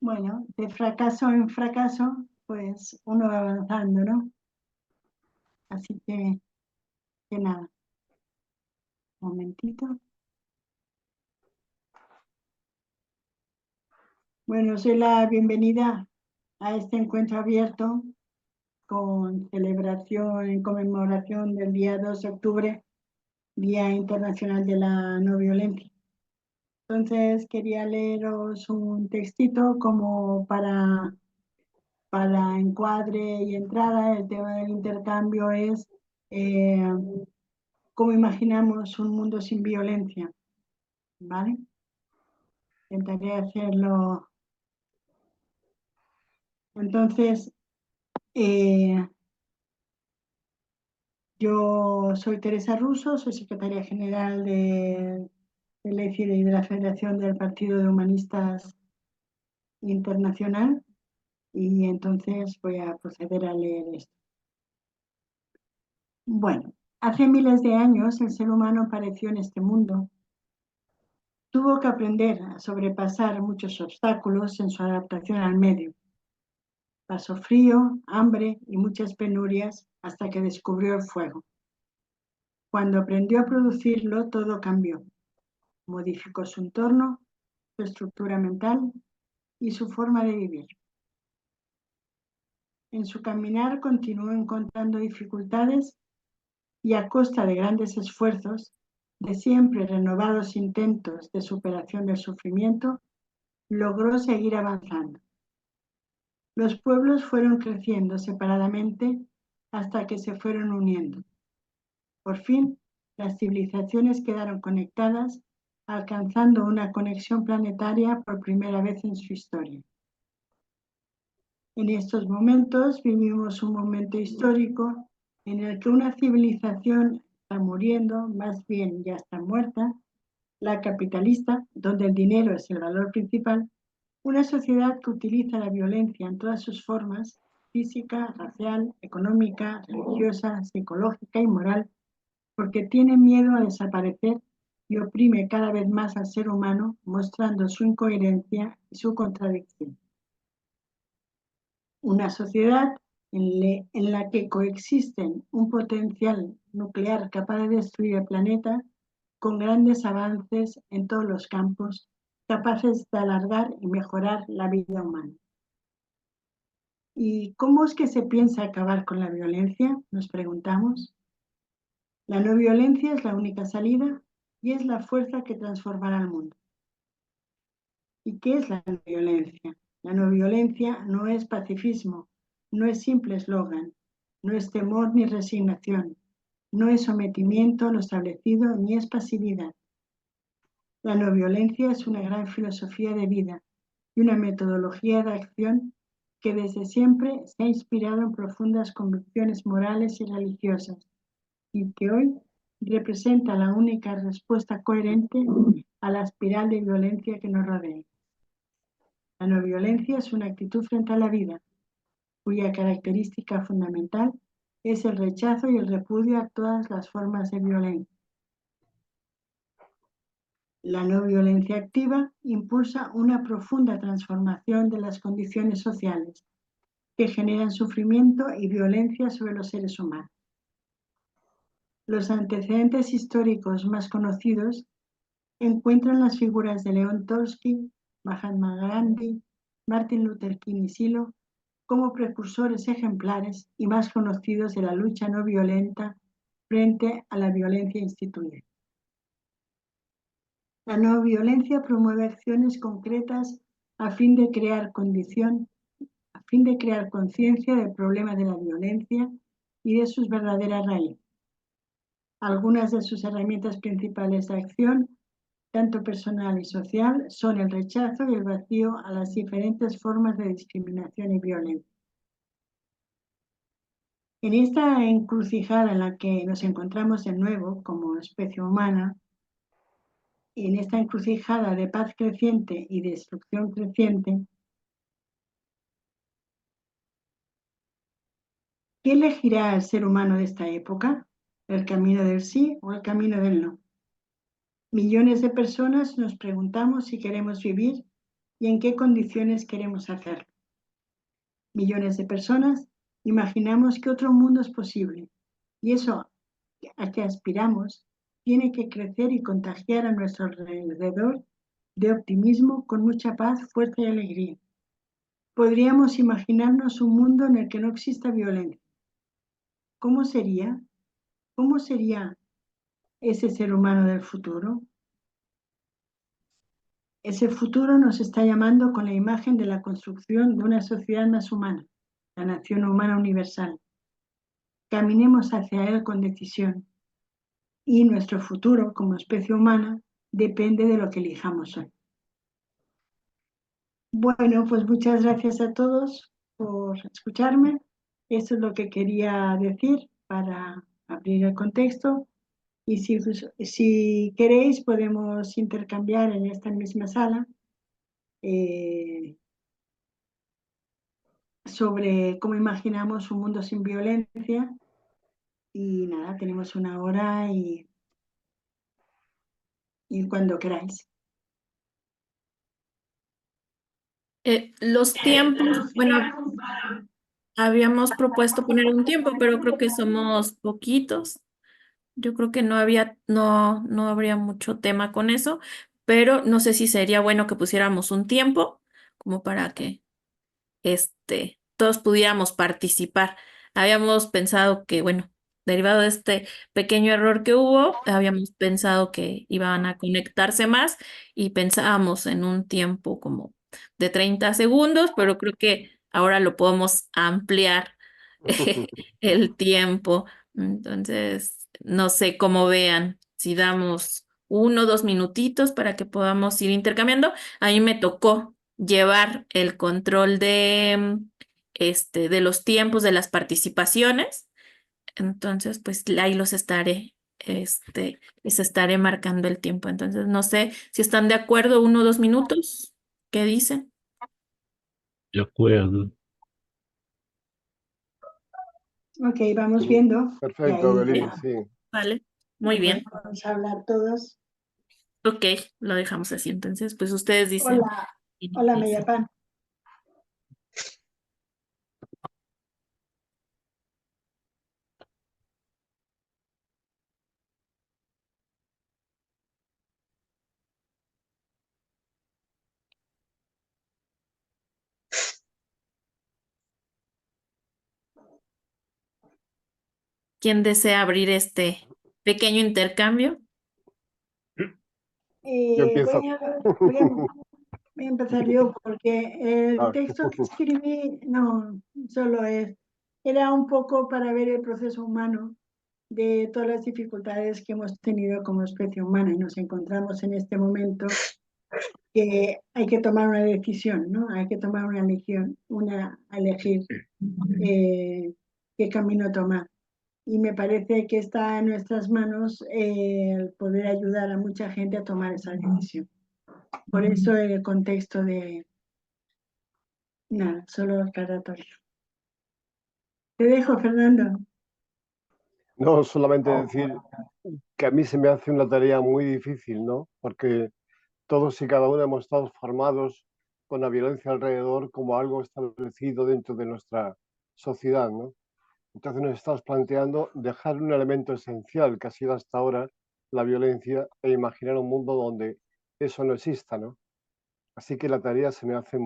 Bueno, de fracaso en fracaso, pues uno va avanzando, ¿no? Así que nada, un momentito. Bueno, os doy la bienvenida a este encuentro abierto con celebración en conmemoración del día 2 de octubre, Día Internacional de la No Violencia. Entonces quería leeros un textito como para encuadre y entrada. El tema del intercambio es eh, cómo imaginamos un mundo sin violencia, ¿vale? Intentaré hacerlo. Entonces, eh, yo soy Teresa Russo, soy secretaria general del ECIDE y de la Federación del Partido de Humanistas Internacional, y entonces voy a proceder a leer esto. Bueno, hace miles de años el ser humano apareció en este mundo. Tuvo que aprender a sobrepasar muchos obstáculos en su adaptación al medio. Pasó frío, hambre y muchas penurias hasta que descubrió el fuego. Cuando aprendió a producirlo, todo cambió. Modificó su entorno, su estructura mental y su forma de vivir. En su caminar continuó encontrando dificultades y a costa de grandes esfuerzos, de siempre renovados intentos de superación del sufrimiento, logró seguir avanzando. Los pueblos fueron creciendo separadamente hasta que se fueron uniendo. Por fin, las civilizaciones quedaron conectadas, alcanzando una conexión planetaria por primera vez en su historia. En estos momentos vivimos un momento histórico en el que una civilización está muriendo, más bien ya está muerta, la capitalista, donde el dinero es el valor principal, una sociedad que utiliza la violencia en todas sus formas, física, racial, económica, religiosa, psicológica y moral, porque tiene miedo a desaparecer y oprime cada vez más al ser humano, mostrando su incoherencia y su contradicción. Una sociedad en la que coexisten un potencial nuclear capaz de destruir el planeta con grandes avances en todos los campos, capaces de alargar y mejorar la vida humana. ¿Y cómo es que se piensa acabar con la violencia? Nos preguntamos. La no violencia es la única salida y es la fuerza que transformará el mundo. ¿Y qué es la no violencia? La no violencia no es pacifismo, no es simple eslogan, no es temor ni resignación, no es sometimiento a lo establecido ni es pasividad. La no violencia es una gran filosofía de vida y una metodología de acción que desde siempre se ha inspirado en profundas convicciones morales y religiosas y que hoy representa la única respuesta coherente a la espiral de violencia que nos rodea. La no violencia es una actitud frente a la vida, cuya característica fundamental es el rechazo y el repudio a todas las formas de violencia. La no violencia activa impulsa una profunda transformación de las condiciones sociales que generan sufrimiento y violencia sobre los seres humanos. Los antecedentes históricos más conocidos encuentran las figuras de León Trotsky, Mahatma Gandhi, Martin Luther King y Silo como precursores ejemplares y más conocidos de la lucha no violenta frente a la violencia instituida. La no violencia promueve acciones concretas a fin de crear conciencia del problema de la violencia y de sus verdaderas raíces. Algunas de sus herramientas principales de acción, tanto personal y social, son el rechazo y el vacío a las diferentes formas de discriminación y violencia. En esta encrucijada en la que nos encontramos de nuevo como especie humana, en esta encrucijada de paz creciente y destrucción creciente, ¿qué elegirá el ser humano de esta época? ¿El camino del sí o el camino del no? Millones de personas nos preguntamos si queremos vivir y en qué condiciones queremos hacerlo. Millones de personas imaginamos que otro mundo es posible y eso a que aspiramos tiene que crecer y contagiar a nuestro alrededor de optimismo con mucha paz, fuerza y alegría. Podríamos imaginarnos un mundo en el que no exista violencia. ¿Cómo sería? ¿Cómo sería ese ser humano del futuro? Ese futuro nos está llamando con la imagen de la construcción de una sociedad más humana, la nación humana universal. Caminemos hacia él con decisión y nuestro futuro como especie humana depende de lo que elijamos hoy. Bueno, pues muchas gracias a todos por escucharme. Eso es lo que quería decir para abrir el contexto. Y si queréis, podemos intercambiar en esta misma sala sobre cómo imaginamos un mundo sin violencia. Y nada, tenemos una hora y cuando queráis. Los tiempos, bueno, habíamos propuesto poner un tiempo, pero creo que somos poquitos. Yo creo que no habría mucho tema con eso, pero no sé si sería bueno que pusiéramos un tiempo como para que todos pudiéramos participar. Habíamos pensado que, bueno, derivado de este pequeño error que hubo, habíamos pensado que iban a conectarse más y pensábamos en un tiempo como de 30 segundos, pero creo que ahora lo podemos ampliar el tiempo. Entonces, no sé cómo vean, si damos 1 o 2 minutitos para que podamos ir intercambiando. A mí me tocó llevar el control de los tiempos de las participaciones. Entonces, pues ahí les estaré marcando el tiempo. Entonces, no sé si están de acuerdo, 1 o 2 minutos. ¿Qué dicen? De acuerdo. Ok, vamos viendo. Perfecto, Y ahí Belén, ya sí. Vale, muy bien. vamos a hablar todos. Ok, lo dejamos así. Entonces, pues ustedes dicen. Hola, hola Mediapan. ¿Quién desea abrir este pequeño intercambio? Yo Voy empiezo. a empezar yo porque el Ah, texto que escribí no solo era un poco para ver el proceso humano de todas las dificultades que hemos tenido como especie humana y nos encontramos en este momento que hay que tomar una decisión, ¿no? Hay que tomar una elección, elegir qué camino tomar. Y me parece que está en nuestras manos el poder ayudar a mucha gente a tomar esa decisión. Por eso el contexto de nada, solo aclaratorio. Te dejo, Fernando. no, solamente decir que a mí se me hace una tarea muy difícil, ¿no? Porque todos y cada uno hemos estado formados con la violencia alrededor como algo establecido dentro de nuestra sociedad, ¿no? Entonces nos estamos planteando dejar un elemento esencial que ha sido hasta ahora la violencia e imaginar un mundo donde eso no exista, ¿no? Así que la tarea se me hace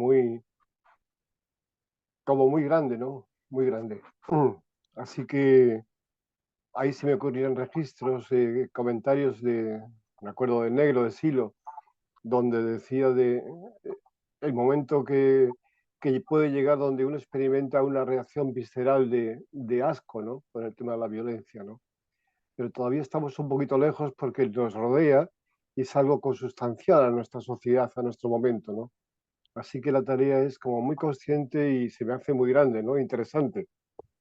como muy grande, ¿no? Muy grande. Así que ahí se me ocurrieron registros, comentarios me acuerdo de Negro, de Silo, donde decía el momento que puede llegar donde uno experimenta una reacción visceral de asco, ¿no? Con el tema de la violencia, ¿no? Pero todavía estamos un poquito lejos porque nos rodea y es algo consustancial a nuestra sociedad, a nuestro momento, ¿no? Así que la tarea es como muy consciente y se me hace muy grande, ¿no? Interesante.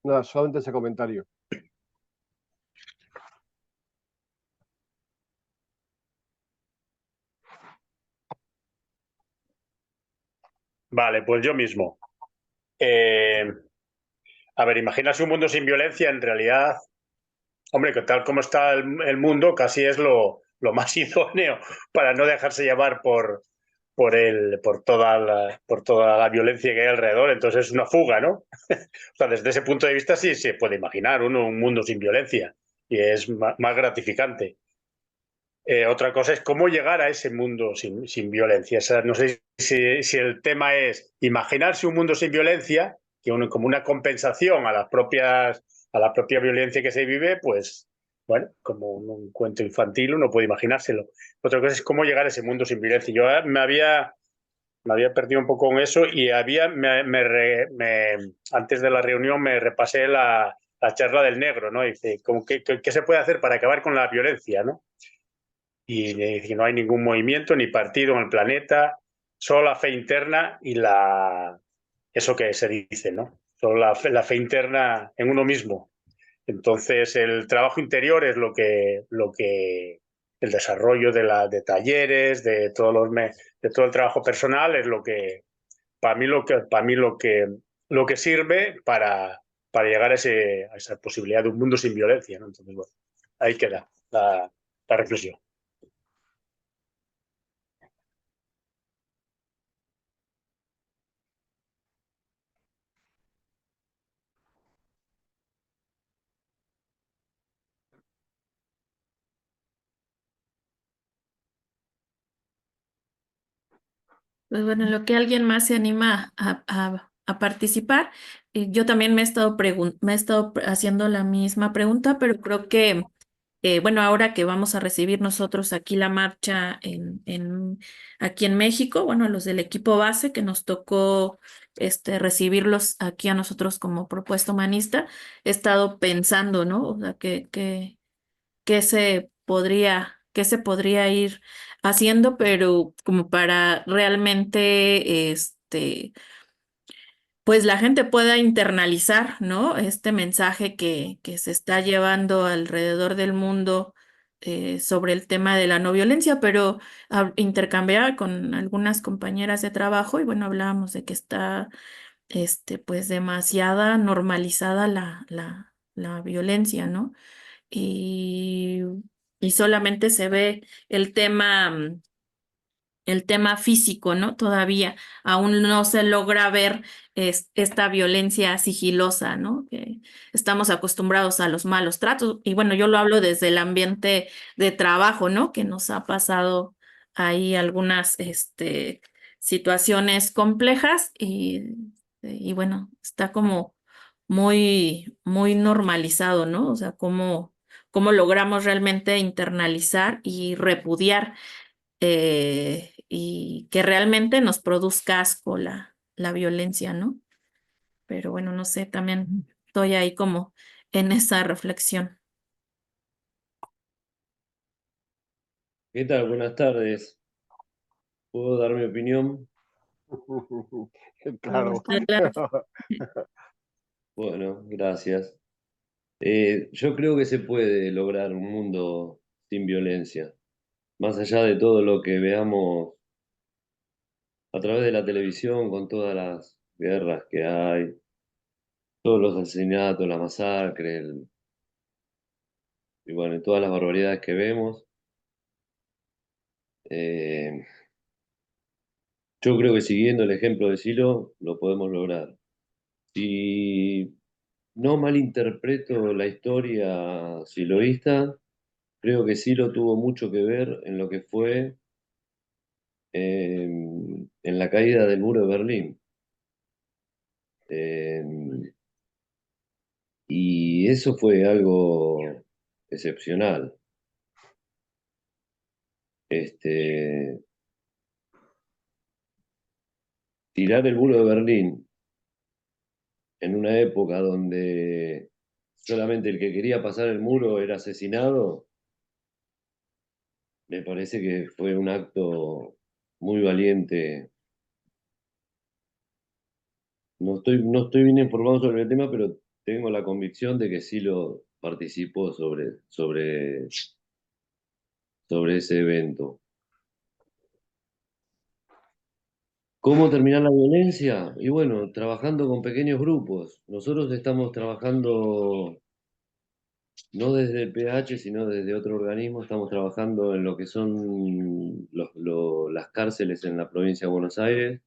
Nada, solamente ese comentario. Vale, pues yo mismo. A ver, imaginarse un mundo sin violencia, en realidad, hombre, que tal como está el mundo, casi es lo más idóneo para no dejarse llevar por toda la violencia que hay alrededor. Entonces es una fuga, ¿no? O sea, desde ese punto de vista sí se puede imaginar uno un mundo sin violencia y es más gratificante. Otra cosa es cómo llegar a ese mundo sin violencia. O sea, no sé si el tema es imaginarse un mundo sin violencia, que como una compensación a la propia violencia que se vive, pues, bueno, como un cuento infantil uno puede imaginárselo. Otra cosa es cómo llegar a ese mundo sin violencia. Yo me había perdido un poco con eso y antes de la reunión me repasé la charla del negro, ¿no? Dice, ¿qué se puede hacer para acabar con la violencia, ¿no? Y dice que no hay ningún movimiento ni partido en el planeta, solo la fe interna y eso que se dice, ¿no? Solo la fe interna en uno mismo. Entonces, el trabajo interior es lo que el desarrollo de talleres, de todo el trabajo personal es lo que para mí lo que sirve para llegar a esa posibilidad de un mundo sin violencia, ¿no? Entonces, bueno, ahí queda la reflexión. Pues bueno, en lo que alguien más se anima a participar, yo también me he estado haciendo la misma pregunta, pero creo que, bueno, ahora que vamos a recibir nosotros aquí la marcha aquí en México, bueno, a los del equipo base que nos tocó recibirlos aquí a nosotros como propuesta humanista, he estado pensando, ¿no? O sea, qué se podría ir haciendo, pero como para realmente, pues la gente pueda internalizar, ¿no? Este mensaje que se está llevando alrededor del mundo sobre el tema de la no violencia, pero intercambiaba con algunas compañeras de trabajo y bueno, hablábamos de que está, pues demasiada normalizada la violencia, ¿no? y, y solamente se ve el tema físico, ¿no? Todavía aún no se logra ver esta violencia sigilosa, ¿no? Que estamos acostumbrados a los malos tratos. Y bueno, yo lo hablo desde el ambiente de trabajo, ¿no? Que nos ha pasado ahí algunas, situaciones complejas y bueno, está como muy normalizado, ¿no? O sea, cómo logramos realmente internalizar y repudiar y que realmente nos produzca asco la violencia, ¿no? Pero bueno, no sé, también estoy ahí como en esa reflexión. ¿Qué tal? Buenas tardes. ¿Puedo dar mi opinión? Claro. Bueno, gracias. Yo creo que se puede lograr un mundo sin violencia, más allá de todo lo que veamos a través de la televisión, con todas las guerras que hay, todos los asesinatos, la masacre, y bueno, y todas las barbaridades que vemos. Eh, yo creo que siguiendo el ejemplo de Silo lo podemos lograr. Si no malinterpreto la historia siloísta, creo que Silo tuvo mucho que ver en lo que fue en la caída del muro de Berlín. Y eso fue algo excepcional. Tirar el muro de Berlín en una época donde solamente el que quería pasar el muro era asesinado, me parece que fue un acto muy valiente. No estoy bien informado sobre el tema, pero tengo la convicción de que sí lo participó sobre ese evento. ¿Cómo terminar la violencia? Y bueno, trabajando con pequeños grupos. Nosotros estamos trabajando no desde el PH, sino desde otro organismo, estamos trabajando en lo que son las cárceles en la provincia de Buenos Aires.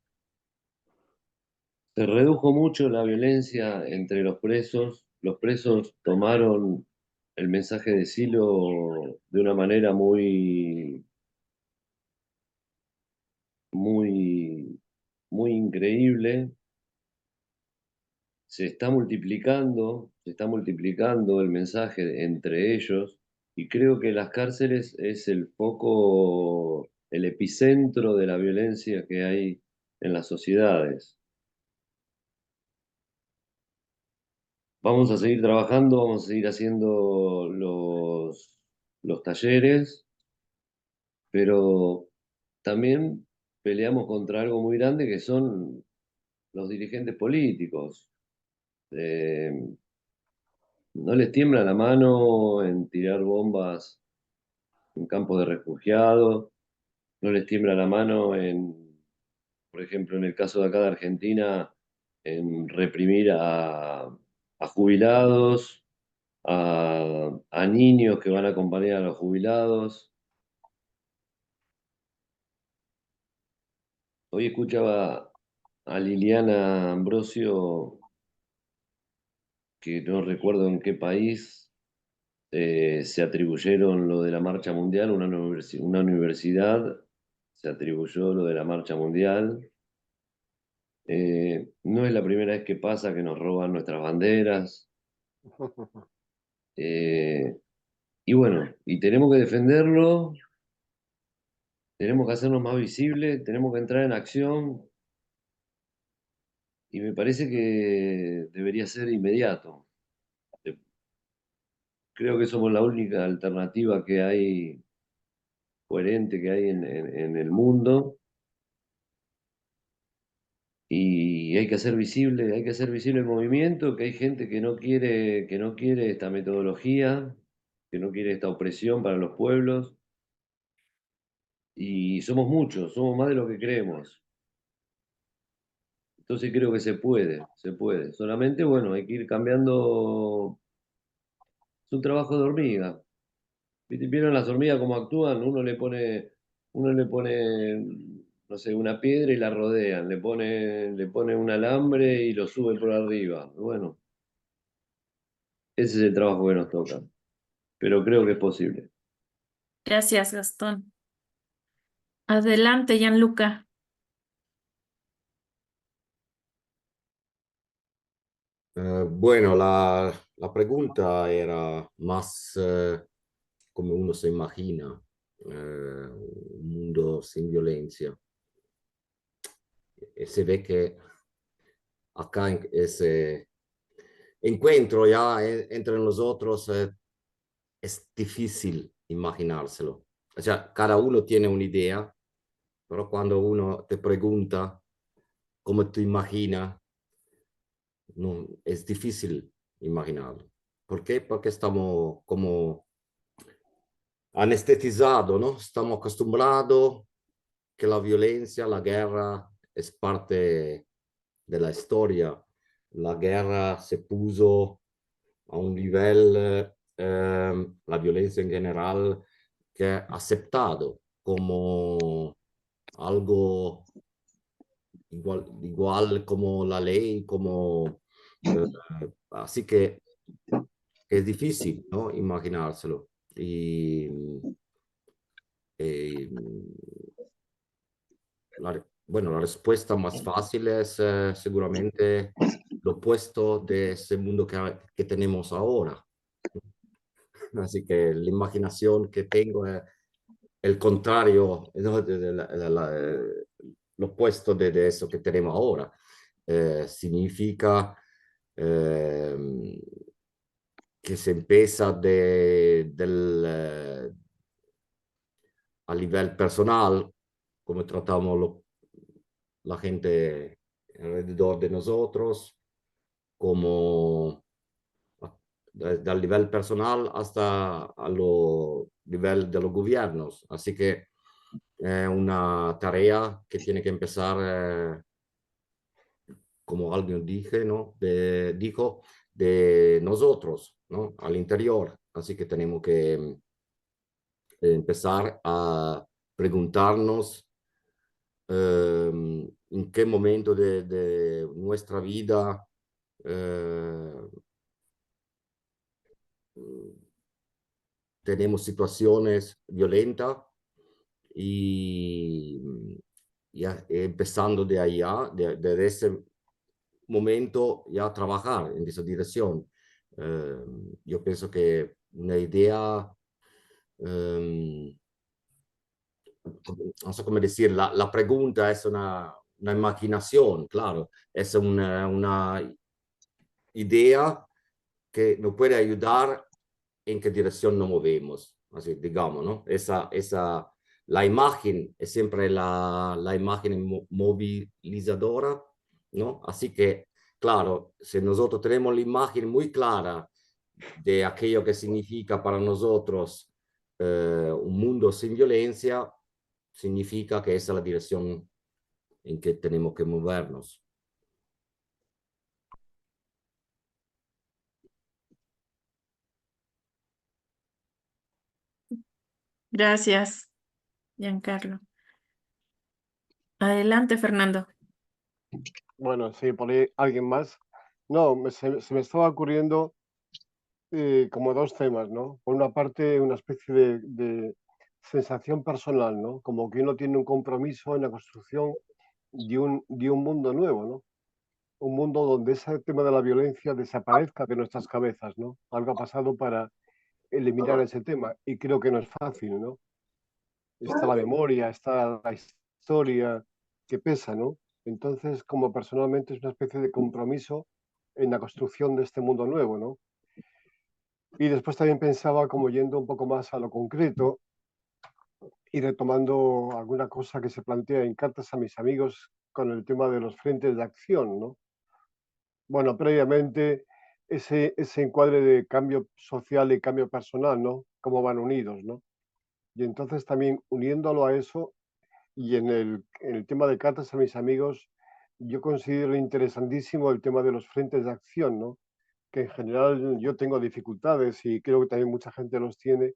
Se redujo mucho la violencia entre los presos tomaron el mensaje de Silo de una manera muy, muy, muy increíble. Se está multiplicando el mensaje entre ellos, y creo que las cárceles es el foco, el epicentro de la violencia que hay en las sociedades. Vamos a seguir trabajando, vamos a seguir haciendo los talleres, pero también peleamos contra algo muy grande que son los dirigentes políticos. No les tiembla la mano en tirar bombas en campos de refugiados, no les tiembla la mano por ejemplo, en el caso de acá de Argentina, en reprimir a jubilados, a niños que van a acompañar a los jubilados. Hoy escuchaba a Liliana Ambrosio, que no recuerdo en qué país, se atribuyeron lo de la Marcha Mundial, una universidad se atribuyó lo de la Marcha Mundial. No es la primera vez que pasa que nos roban nuestras banderas. Y bueno, y tenemos que defenderlo, tenemos que hacernos más visibles, tenemos que entrar en acción, y me parece que debería ser inmediato. Creo que somos la única alternativa que hay, coherente que hay en el mundo, y hay que hacer visible el movimiento, que hay gente que no quiere esta metodología, que no quiere esta opresión para los pueblos, y somos muchos, somos más de lo que creemos. Entonces creo que se puede. Solamente, bueno, hay que ir cambiando, es un trabajo de hormiga. ¿Vieron las hormigas cómo actúan? Uno le pone, no sé, una piedra y la rodean, le pone un alambre y lo sube por arriba. Bueno, ese es el trabajo que nos toca, pero creo que es posible. Gracias, Gastón. Adelante, Gianluca. Bueno, la pregunta era más como uno se imagina un mundo sin violencia. Se ve que acá en ese encuentro ya entre nosotros es difícil imaginárselo. O sea, cada uno tiene una idea, pero cuando uno te pregunta cómo te imaginas, no, es difícil imaginarlo. ¿Por qué? Porque estamos como anestetizados, ¿no? Estamos acostumbrados que la violencia, la guerra es parte de la historia. La guerra se puso a un nivel, la violencia en general, que es aceptado como algo igual como la ley, como, así que es difícil, ¿no? Imaginárselo. Y bueno, la respuesta más fácil es seguramente lo opuesto de ese mundo que tenemos ahora. Así que la imaginación que tengo es el contrario, ¿no? Lo opuesto de eso que tenemos ahora. Significa que se empieza a nivel personal, como tratamos la gente alrededor de nosotros, como desde el nivel personal hasta a lo nivel de los gobiernos. Así que es una tarea que tiene que empezar, como alguien dijo, de nosotros, ¿no? Al interior. Así que tenemos que empezar a preguntarnos en qué momento de nuestra vida tenemos situaciones violentas y ya empezando de allá, de ese momento, ya trabajar en esa dirección. Yo pienso que una idea, no sé cómo decir, la pregunta es una imaginación, claro, es una idea que nos puede ayudar en qué dirección nos movemos, así digamos, ¿no? La imagen es siempre la imagen movilizadora, ¿no? Así que, claro, si nosotros tenemos la imagen muy clara de aquello que significa para nosotros un mundo sin violencia, significa que esa es la dirección en que tenemos que movernos. Gracias, Giancarlo. Adelante, Fernando. Bueno, sí, por ahí alguien más. No, se me estaba ocurriendo como dos temas, ¿no? Por una parte, una especie de sensación personal, ¿no? Como que uno tiene un compromiso en la construcción de un mundo nuevo, ¿no? Un mundo donde ese tema de la violencia desaparezca de nuestras cabezas, ¿no? Algo ha pasado para eliminar ese tema y creo que no es fácil, ¿no? Está la memoria, está la historia que pesa, ¿no? Entonces, como personalmente es una especie de compromiso en la construcción de este mundo nuevo, ¿no? Y después también pensaba como yendo un poco más a lo concreto y retomando alguna cosa que se plantea en cartas a mis amigos con el tema de los frentes de acción, ¿no? Bueno, previamente ese encuadre de cambio social y cambio personal, ¿no? Cómo van unidos, ¿no? Y entonces también uniéndolo a eso y en el tema de cartas a mis amigos, yo considero interesantísimo el tema de los frentes de acción, ¿no? Que en general yo tengo dificultades y creo que también mucha gente los tiene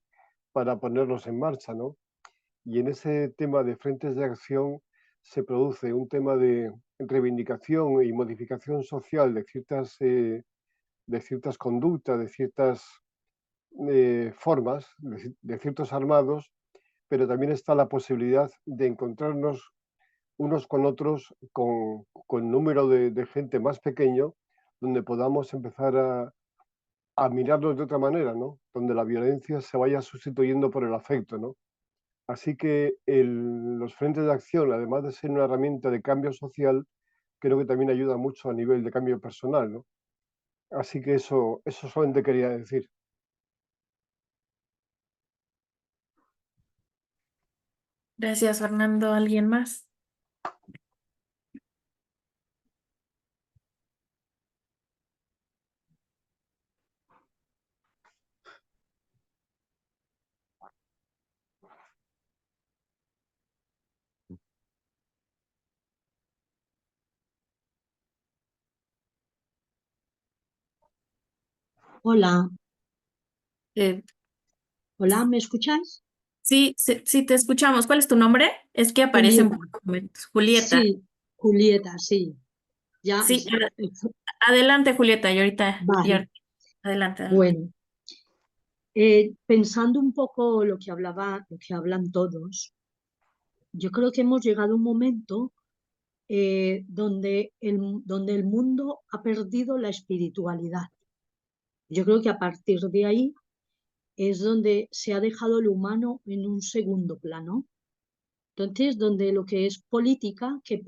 para ponerlos en marcha, ¿no? Y en ese tema de frentes de acción se produce un tema de reivindicación y modificación social de ciertas conductas, de ciertas formas, de ciertos armados, pero también está la posibilidad de encontrarnos unos con otros con número de gente más pequeño, donde podamos empezar a mirarlos de otra manera, ¿no? Donde la violencia se vaya sustituyendo por el afecto, ¿no? Así que los frentes de acción, además de ser una herramienta de cambio social, creo que también ayuda mucho a nivel de cambio personal, ¿no? Así que eso solamente quería decir. Gracias, Fernando. ¿Alguien más? Hola, Eh, hola, ¿me escucháis? sí, sí, te escuchamos. ¿Cuál es tu nombre? Es que aparecen Julieta. por momentos. Julieta. Sí, Julieta, sí. Ya, Sí, adelante, Julieta. vale. Adelante, adelante. Bueno, pensando un poco lo que hablan todos, yo creo que hemos llegado a un momento donde el mundo ha perdido la espiritualidad. Yo creo que a partir de ahí es donde se ha dejado lo humano en un segundo plano. Entonces, donde lo que es política, que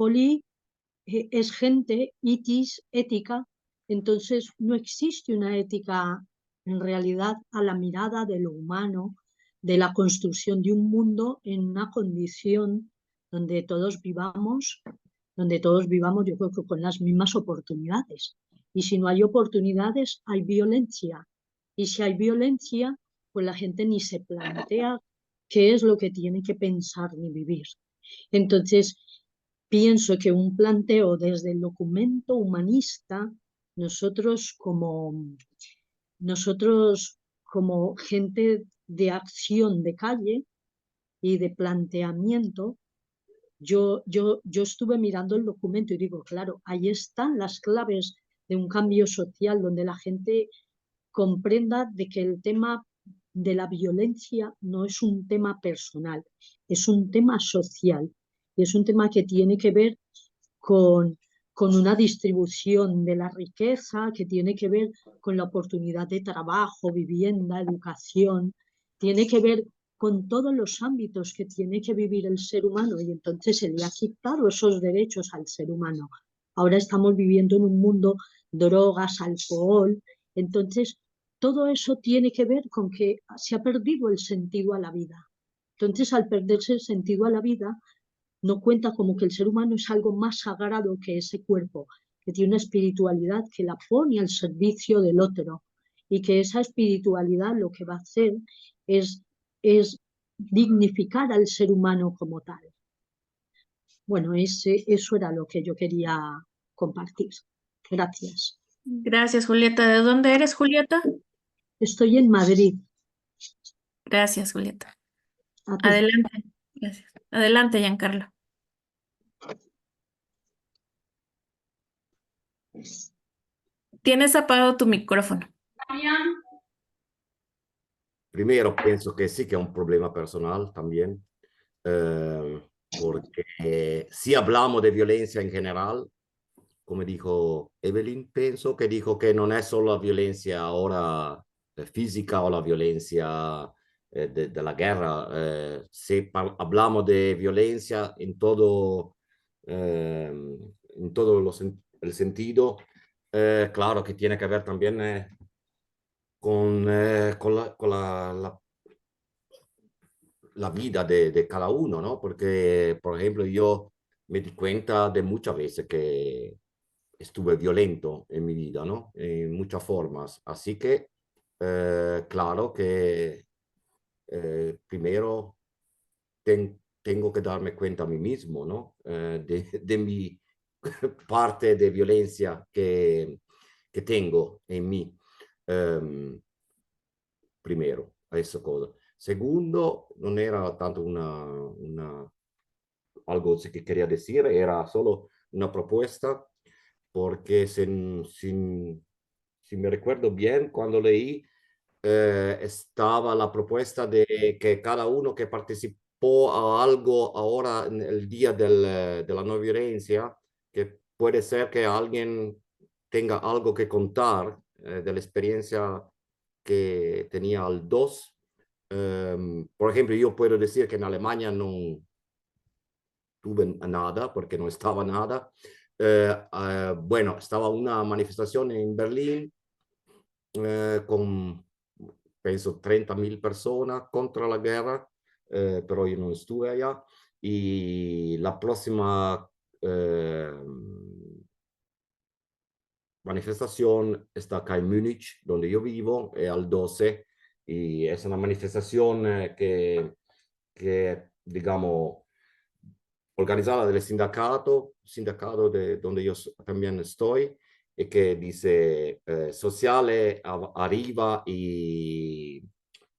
es gente, itis, ética, entonces no existe una ética en realidad a la mirada de lo humano, de la construcción de un mundo en una condición donde todos vivamos, yo creo que con las mismas oportunidades. Y si no hay oportunidades, hay violencia. Y si hay violencia, pues la gente ni se plantea qué es lo que tiene que pensar ni vivir. Entonces, pienso que un planteo desde el documento humanista Nosotros como gente de acción de calle y de planteamiento, yo estuve mirando el documento y digo, claro, ahí están las claves de un cambio social donde la gente comprenda de que el tema de la violencia no es un tema personal, es un tema social y es un tema que tiene que ver con, con una distribución de la riqueza, que tiene que ver con la oportunidad de trabajo, vivienda, educación, tiene que ver con todos los ámbitos que tiene que vivir el ser humano y entonces se le ha quitado esos derechos al ser humano. Ahora estamos viviendo en un mundo drogas, alcohol, entonces todo eso tiene que ver con que se ha perdido el sentido a la vida. Entonces, al perderse el sentido a la vida, no cuenta como que el ser humano es algo más sagrado que ese cuerpo, que tiene una espiritualidad que la pone al servicio del otro y que esa espiritualidad lo que va a hacer es dignificar al ser humano como tal. Bueno, eso era lo que yo quería compartir. Gracias. Gracias, Julieta. ¿De dónde eres, Julieta? Estoy en Madrid. Gracias, Julieta. A ti. Adelante. Gracias. Adelante, Giancarlo. Tienes apagado tu micrófono. Primero, pienso que sí que es un problema personal también, porque si hablamos de violencia en general, como dijo Evelyn, pienso que dijo que no es solo la violencia ahora física o la violencia de la guerra. Si hablamos de violencia en todo el sentido, claro que tiene que ver también con la vida de cada uno, ¿no? Porque, por ejemplo, yo me di cuenta de muchas veces que estuve violento en mi vida, ¿no? En muchas formas. Así que, claro que primero tengo que darme cuenta a mí mismo, ¿no? De mi parte de violencia que tengo en mí. Primero, a esa cosa. Segundo, no era tanto algo que quería decir, era solo una propuesta, porque si me recuerdo bien, cuando leí, estaba la propuesta de que cada uno que participó a algo ahora en el día de la no violencia, que puede ser que alguien tenga algo que contar de la experiencia que tenía al 2. Por ejemplo, yo puedo decir que en Alemania no tuve nada, porque no estaba nada. Bueno, estaba una manifestación en Berlín con, penso, 30.000 personas contra la guerra, pero yo no estuve allá. Y la próxima manifestación está acá en Múnich, donde yo vivo, al 12, y es una manifestación que, digamos, organizada del sindacato de donde yo también estoy, y que dice sociale arriba y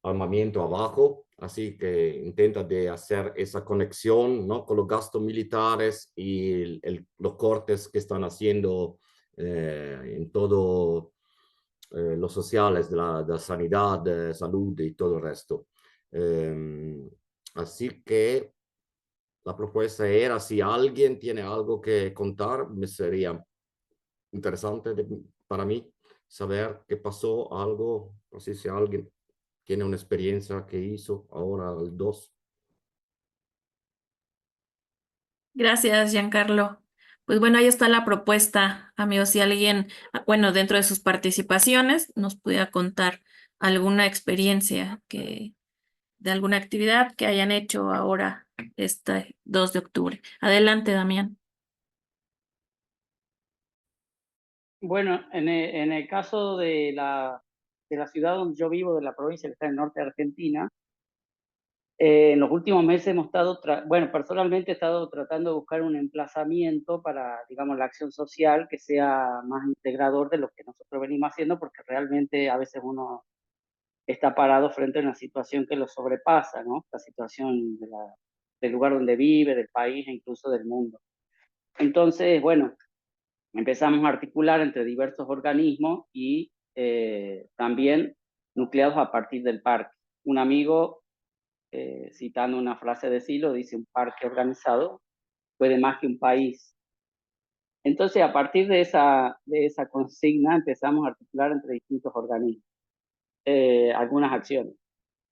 armamento abajo, así que intenta de hacer esa conexión, ¿no? Con los gastos militares y los cortes que están haciendo en todo los sociales de la sanidad, salud y todo el resto. Así que la propuesta era, si alguien tiene algo que contar, me sería interesante para mí saber qué pasó, algo, así si alguien tiene una experiencia que hizo ahora al 2. Gracias, Giancarlo. Pues bueno, ahí está la propuesta, amigos. Si alguien, bueno, dentro de sus participaciones, nos pudiera contar alguna experiencia de alguna actividad que hayan hecho ahora, este 2 de octubre. Adelante, Damián. Bueno, en el caso de la ciudad donde yo vivo, de la provincia que está en el norte de Argentina, En los últimos meses hemos estado, bueno, personalmente he estado tratando de buscar un emplazamiento para, digamos, la acción social que sea más integrador de lo que nosotros venimos haciendo, porque realmente a veces uno está parado frente a una situación que lo sobrepasa, ¿no? La situación del lugar donde vive, del país e incluso del mundo. Entonces, bueno, empezamos a articular entre diversos organismos y también nucleados a partir del parque. Un amigo, citando una frase de Silo, dice: un parque organizado puede más que un país. Entonces, a partir de esa consigna, empezamos a articular entre distintos organismos algunas acciones.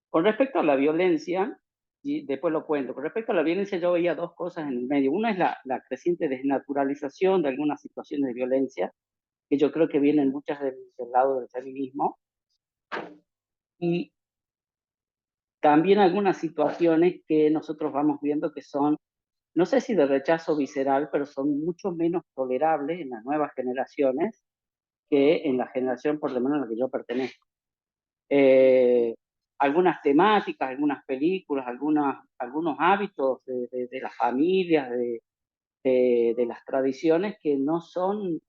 Con respecto a la violencia, y después lo cuento, con respecto a la violencia yo veía dos cosas en el medio. Una es la creciente desnaturalización de algunas situaciones de violencia, que yo creo que vienen muchas del lado del feminismo, y también algunas situaciones que nosotros vamos viendo que son, no sé si de rechazo visceral, pero son mucho menos tolerables en las nuevas generaciones que en la generación por lo menos a la que yo pertenezco. Algunas temáticas, algunas películas, algunos hábitos de las familias, de las tradiciones que no son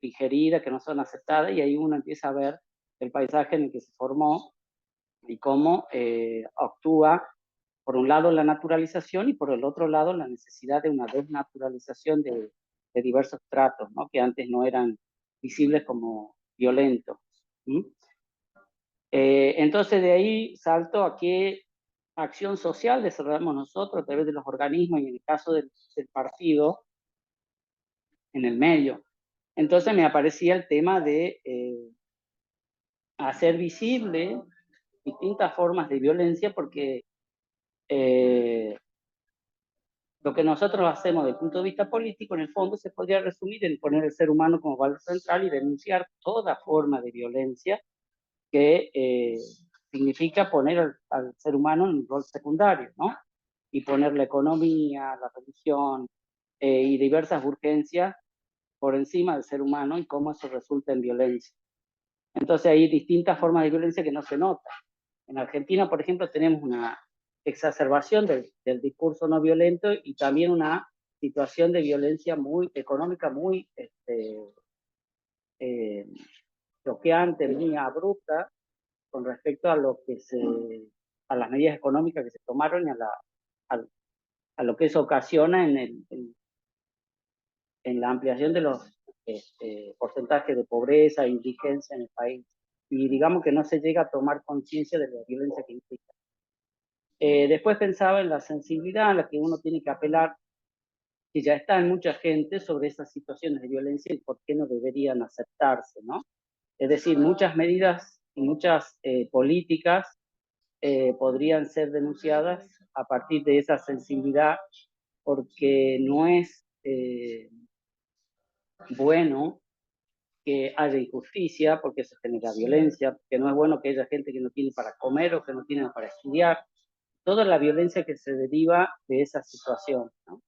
digeridas, que no son aceptadas, y ahí uno empieza a ver el paisaje en el que se formó y cómo actúa, por un lado, la naturalización y por el otro lado, la necesidad de una desnaturalización de diversos tratos, ¿no? Que antes no eran visibles como violentos. Entonces, de ahí salto a qué acción social desarrollamos nosotros a través de los organismos y en el caso del partido, en el medio. Entonces me aparecía el tema de hacer visible distintas formas de violencia, porque lo que nosotros hacemos desde el punto de vista político, en el fondo, se podría resumir en poner el ser humano como valor central y denunciar toda forma de violencia que significa poner al ser humano en un rol secundario, ¿no? Y poner la economía, la religión y diversas urgencias por encima del ser humano, y cómo eso resulta en violencia. Entonces hay distintas formas de violencia que no se notan. En Argentina, por ejemplo, tenemos una exacerbación del discurso no violento y también una situación de violencia muy económica, muy choqueante, muy abrupta, con respecto a a las medidas económicas que se tomaron y a lo que eso ocasiona en la ampliación de los porcentajes de pobreza e indigencia en el país. Y digamos que no se llega a tomar conciencia de la violencia que implica. Después pensaba en la sensibilidad a la que uno tiene que apelar, que ya está en mucha gente, sobre esas situaciones de violencia y por qué no deberían aceptarse, ¿no? Es decir, muchas medidas y muchas políticas podrían ser denunciadas a partir de esa sensibilidad, porque no es bueno que haya injusticia, porque eso genera violencia, que no es bueno que haya gente que no tiene para comer o que no tiene para estudiar, toda la violencia que se deriva de esa situación, ¿no?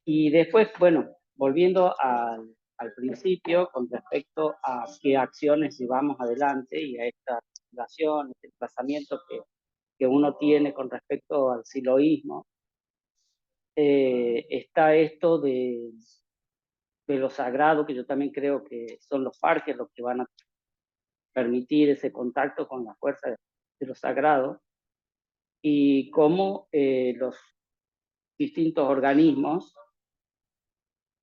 Y después, bueno, volviendo al principio, con respecto a qué acciones llevamos adelante y a esta relación, este desplazamiento que uno tiene con respecto al siloísmo, está esto de lo sagrado, que yo también creo que son los parques los que van a permitir ese contacto con la fuerza de lo sagrado, y cómo los distintos organismos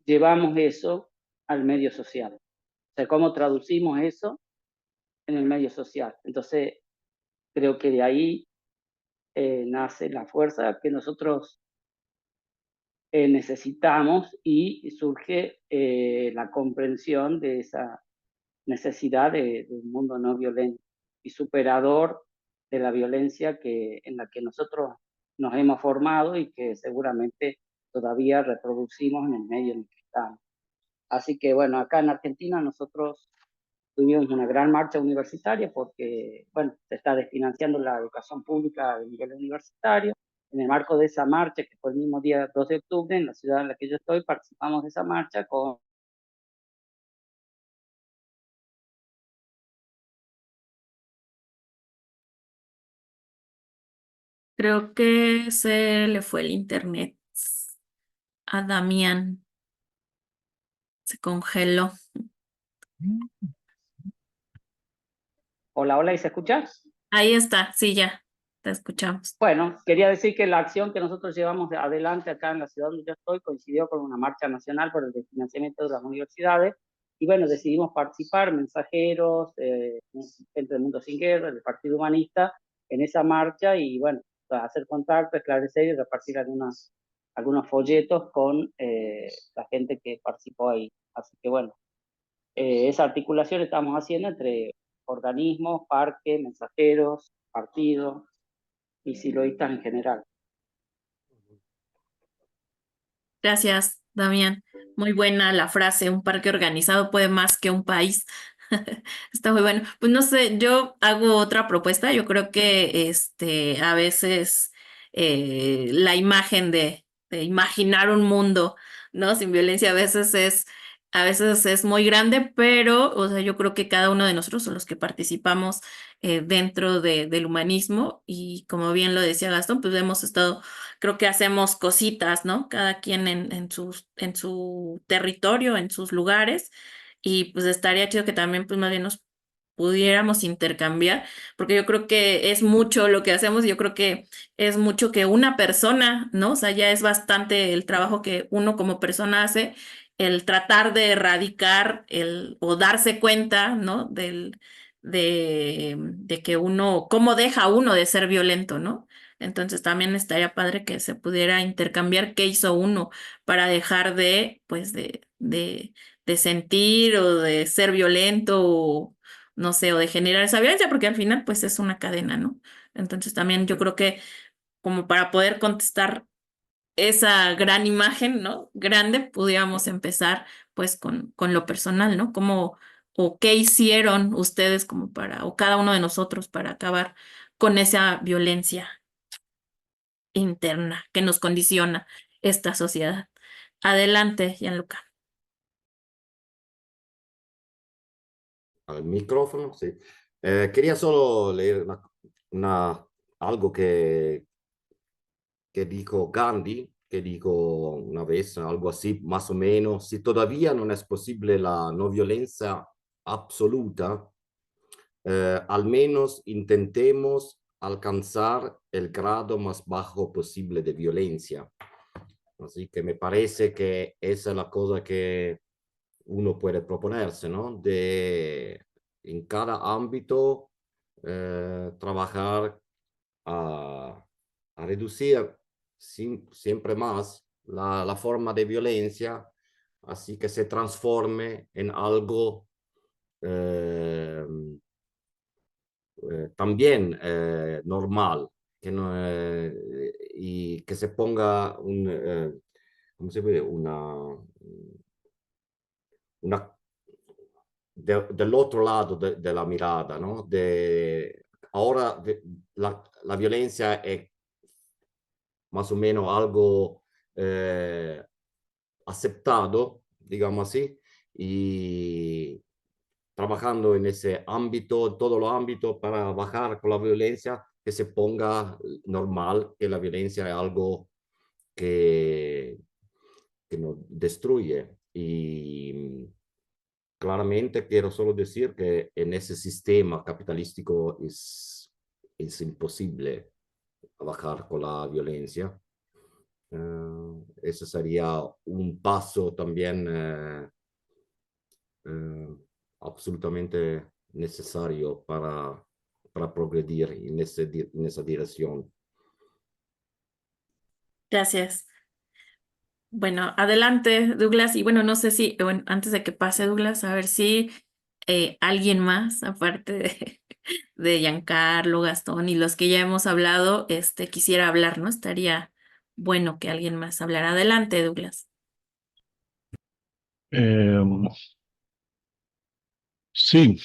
llevamos eso al medio social. O sea, cómo traducimos eso en el medio social. Entonces, creo que de ahí nace la fuerza que nosotros necesitamos, y surge la comprensión de esa necesidad de un mundo no violento y superador de la violencia en la que nosotros nos hemos formado y que seguramente todavía reproducimos en el medio en el que estamos. Así que bueno, acá en Argentina nosotros tuvimos una gran marcha universitaria porque, bueno, se está desfinanciando la educación pública de nivel universitario. En el marco de esa marcha, que fue el mismo día 2 de octubre, en la ciudad en la que yo estoy, participamos de esa marcha con Creo que se le fue el internet a Damián. Se congeló. Hola, hola, ¿y se escucha? Ahí está, sí, ya, te escuchamos. Bueno, quería decir que la acción que nosotros llevamos adelante acá en la ciudad donde yo estoy coincidió con una marcha nacional por el financiamiento de las universidades y bueno, decidimos participar, mensajeros, gente del Mundo Sin Guerra, del Partido Humanista, en esa marcha y bueno, hacer contacto, esclarecer y repartir algunos folletos con la gente que participó ahí. Así que bueno, esa articulación estamos haciendo entre organismos, parques, mensajeros, partidos y siloístas en general. Gracias, Damián. Muy buena la frase, un parque organizado puede más que un país. Está muy bueno. Pues no sé, yo hago otra propuesta. Yo creo que a veces la imagen de imaginar un mundo, ¿no? Sin violencia a veces es muy grande, pero, o sea, yo creo que cada uno de nosotros, o los que participamos dentro del humanismo, y como bien lo decía Gastón, pues hemos estado, creo que hacemos cositas, ¿no? Cada quien en su territorio, en sus lugares y pues estaría chido que también pues más bien nos pudiéramos intercambiar, porque yo creo que es mucho lo que hacemos, yo creo que es mucho que una persona, ¿no? O sea, ya es bastante el trabajo que uno como persona hace, el tratar de erradicar o darse cuenta, ¿no? De que uno, cómo deja uno de ser violento, ¿no? Entonces también estaría padre que se pudiera intercambiar qué hizo uno para dejar pues, de sentir o de ser violento o no sé, o de generar esa violencia, porque al final pues es una cadena, ¿no? Entonces también yo creo que como para poder contestar esa gran imagen, ¿no? Grande, pudiéramos empezar pues con lo personal, ¿no? Como, o qué hicieron ustedes como o cada uno de nosotros para acabar con esa violencia interna que nos condiciona esta sociedad. Adelante, Gianluca. Al micrófono, sí. Quería solo leer algo que dijo Gandhi, que dijo una vez, algo así, más o menos, si todavía no es posible la no violencia absoluta, al menos intentemos alcanzar el grado más bajo posible de violencia. Así que me parece que esa es la cosa que uno puede proponerse, ¿no? De en cada ámbito trabajar a reducir siempre más la forma de violencia, así que se transforme en algo también normal, que no, y que se ponga ¿cómo se ve? Del otro lado de la mirada, ¿no? Ahora la violencia es más o menos algo aceptado, digamos así, y trabajando en ese ámbito, todos los ámbitos para bajar con la violencia, que se ponga normal que la violencia es algo que nos destruye. Y claramente quiero solo decir que en ese sistema capitalístico es imposible bajar con la violencia. Ese sería un paso también absolutamente necesario para progredir en esa dirección. Gracias. Bueno, adelante, Douglas. Y bueno, no sé si, bueno, antes de que pase Douglas, a ver si alguien más, aparte de Giancarlo, Gastón y los que ya hemos hablado, quisiera hablar, ¿no? Estaría bueno que alguien más hablara. Adelante, Douglas. Sim,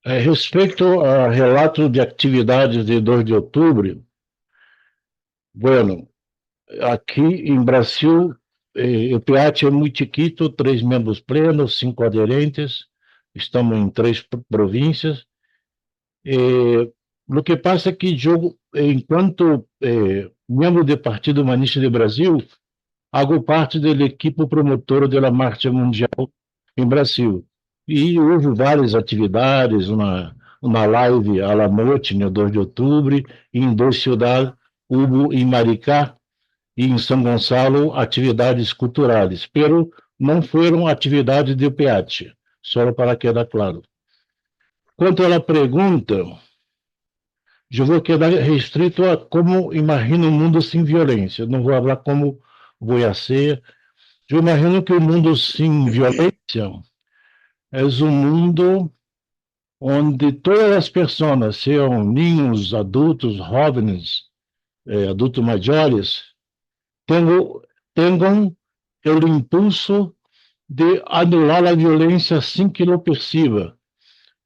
respeito a relatos de atividades de 2 de outubro, bueno, aqui em Brasil, o PEAT é muito chiquito, 3 membros plenos, 5 aderentes, estamos em 3 províncias. Lo que pasa é que eu, enquanto membro do Partido Humanista do Brasil, hago parte da equipe promotora da Marcha Mundial em Brasil. E houve várias atividades, uma live à la noite, no 2 de outubro, e em duas cidades, houve em Maricá e em São Gonçalo, atividades culturais, pero não foram atividades de PEAT, só para quedar claro. Quanto à pergunta, eu vou quedar restrito a como imagino um mundo sem violência, não vou falar como vou ser. Eu imagino que o mundo sem violência é um mundo onde todas as pessoas, sejam ninhos, adultos, jovens, adultos maiores, tenham o impulso de anular a violência assim que não perceba,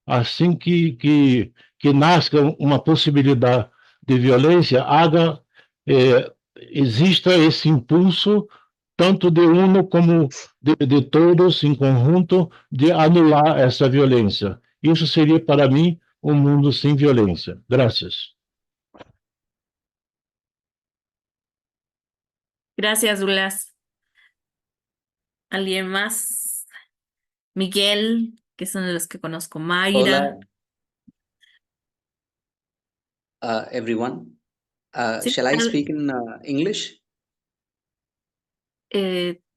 assim que nasça uma possibilidade de violência, exista esse impulso tanto de um como de todos em conjunto, de anular essa violência. Isso seria, para mim, um mundo sem violência. Graças. Gracias, Ulas. ¿Alguien más? Miguel, que son de los que conozco. Mayra. Hola, everyone. Sí, Shall I speak in English?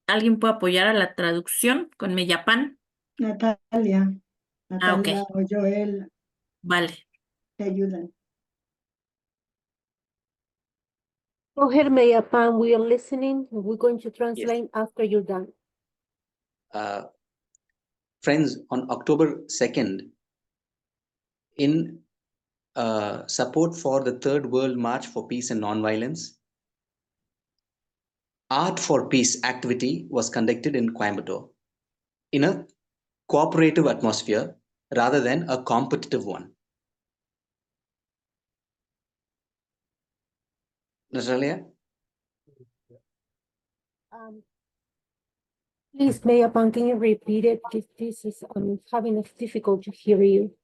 ¿Alguien puede apoyar a la traducción con Meyapan? Natalia ok. o Joel Vale. te ayudan. Go ahead, Meyapan. We are listening. We're going to translate after you're done. Friends, on October 2nd, in support for the Third World March for Peace and Nonviolence, Art for Peace activity was conducted in Coimbatore in a cooperative atmosphere rather than a competitive one. Natalia? Please, Meyapan, can you repeat it? This is having a difficult to hear you.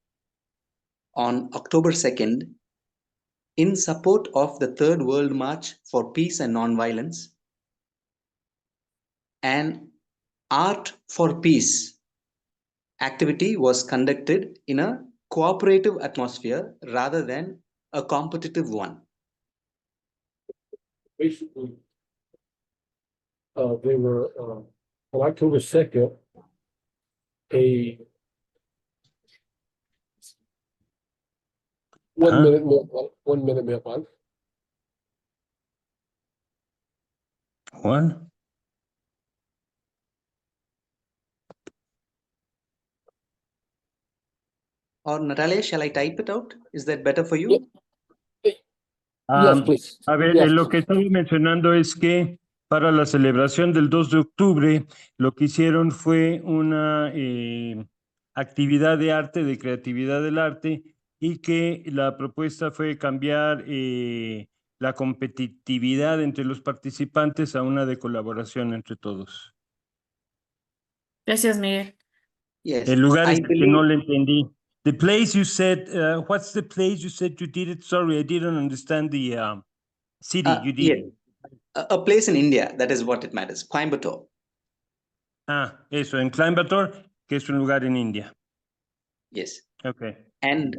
On October 2nd, in support of the Third World March for Peace and Nonviolence, an Art for Peace activity was conducted in a cooperative atmosphere rather than a competitive one. Basically, they were on October 2nd, one minute, Meyapan. One. Or Natalia, shall I type it out? Is that better for you? Yes, please. A ver, Yes, lo que estaba mencionando es que para la celebración del 2 de octubre, lo que hicieron fue una actividad de arte, de creatividad del arte, y que la propuesta fue cambiar la competitividad entre los participantes a una de colaboración entre todos. Gracias, Miguel. Yes. El lugar es I que believe, no le entendí. The place you said, what's the place you said you did it? Sorry, I didn't understand the city you did it. a place in India, that is what it matters. Coimbatore. Eso, en Coimbatore, que es un lugar en India. Yes. Okay. And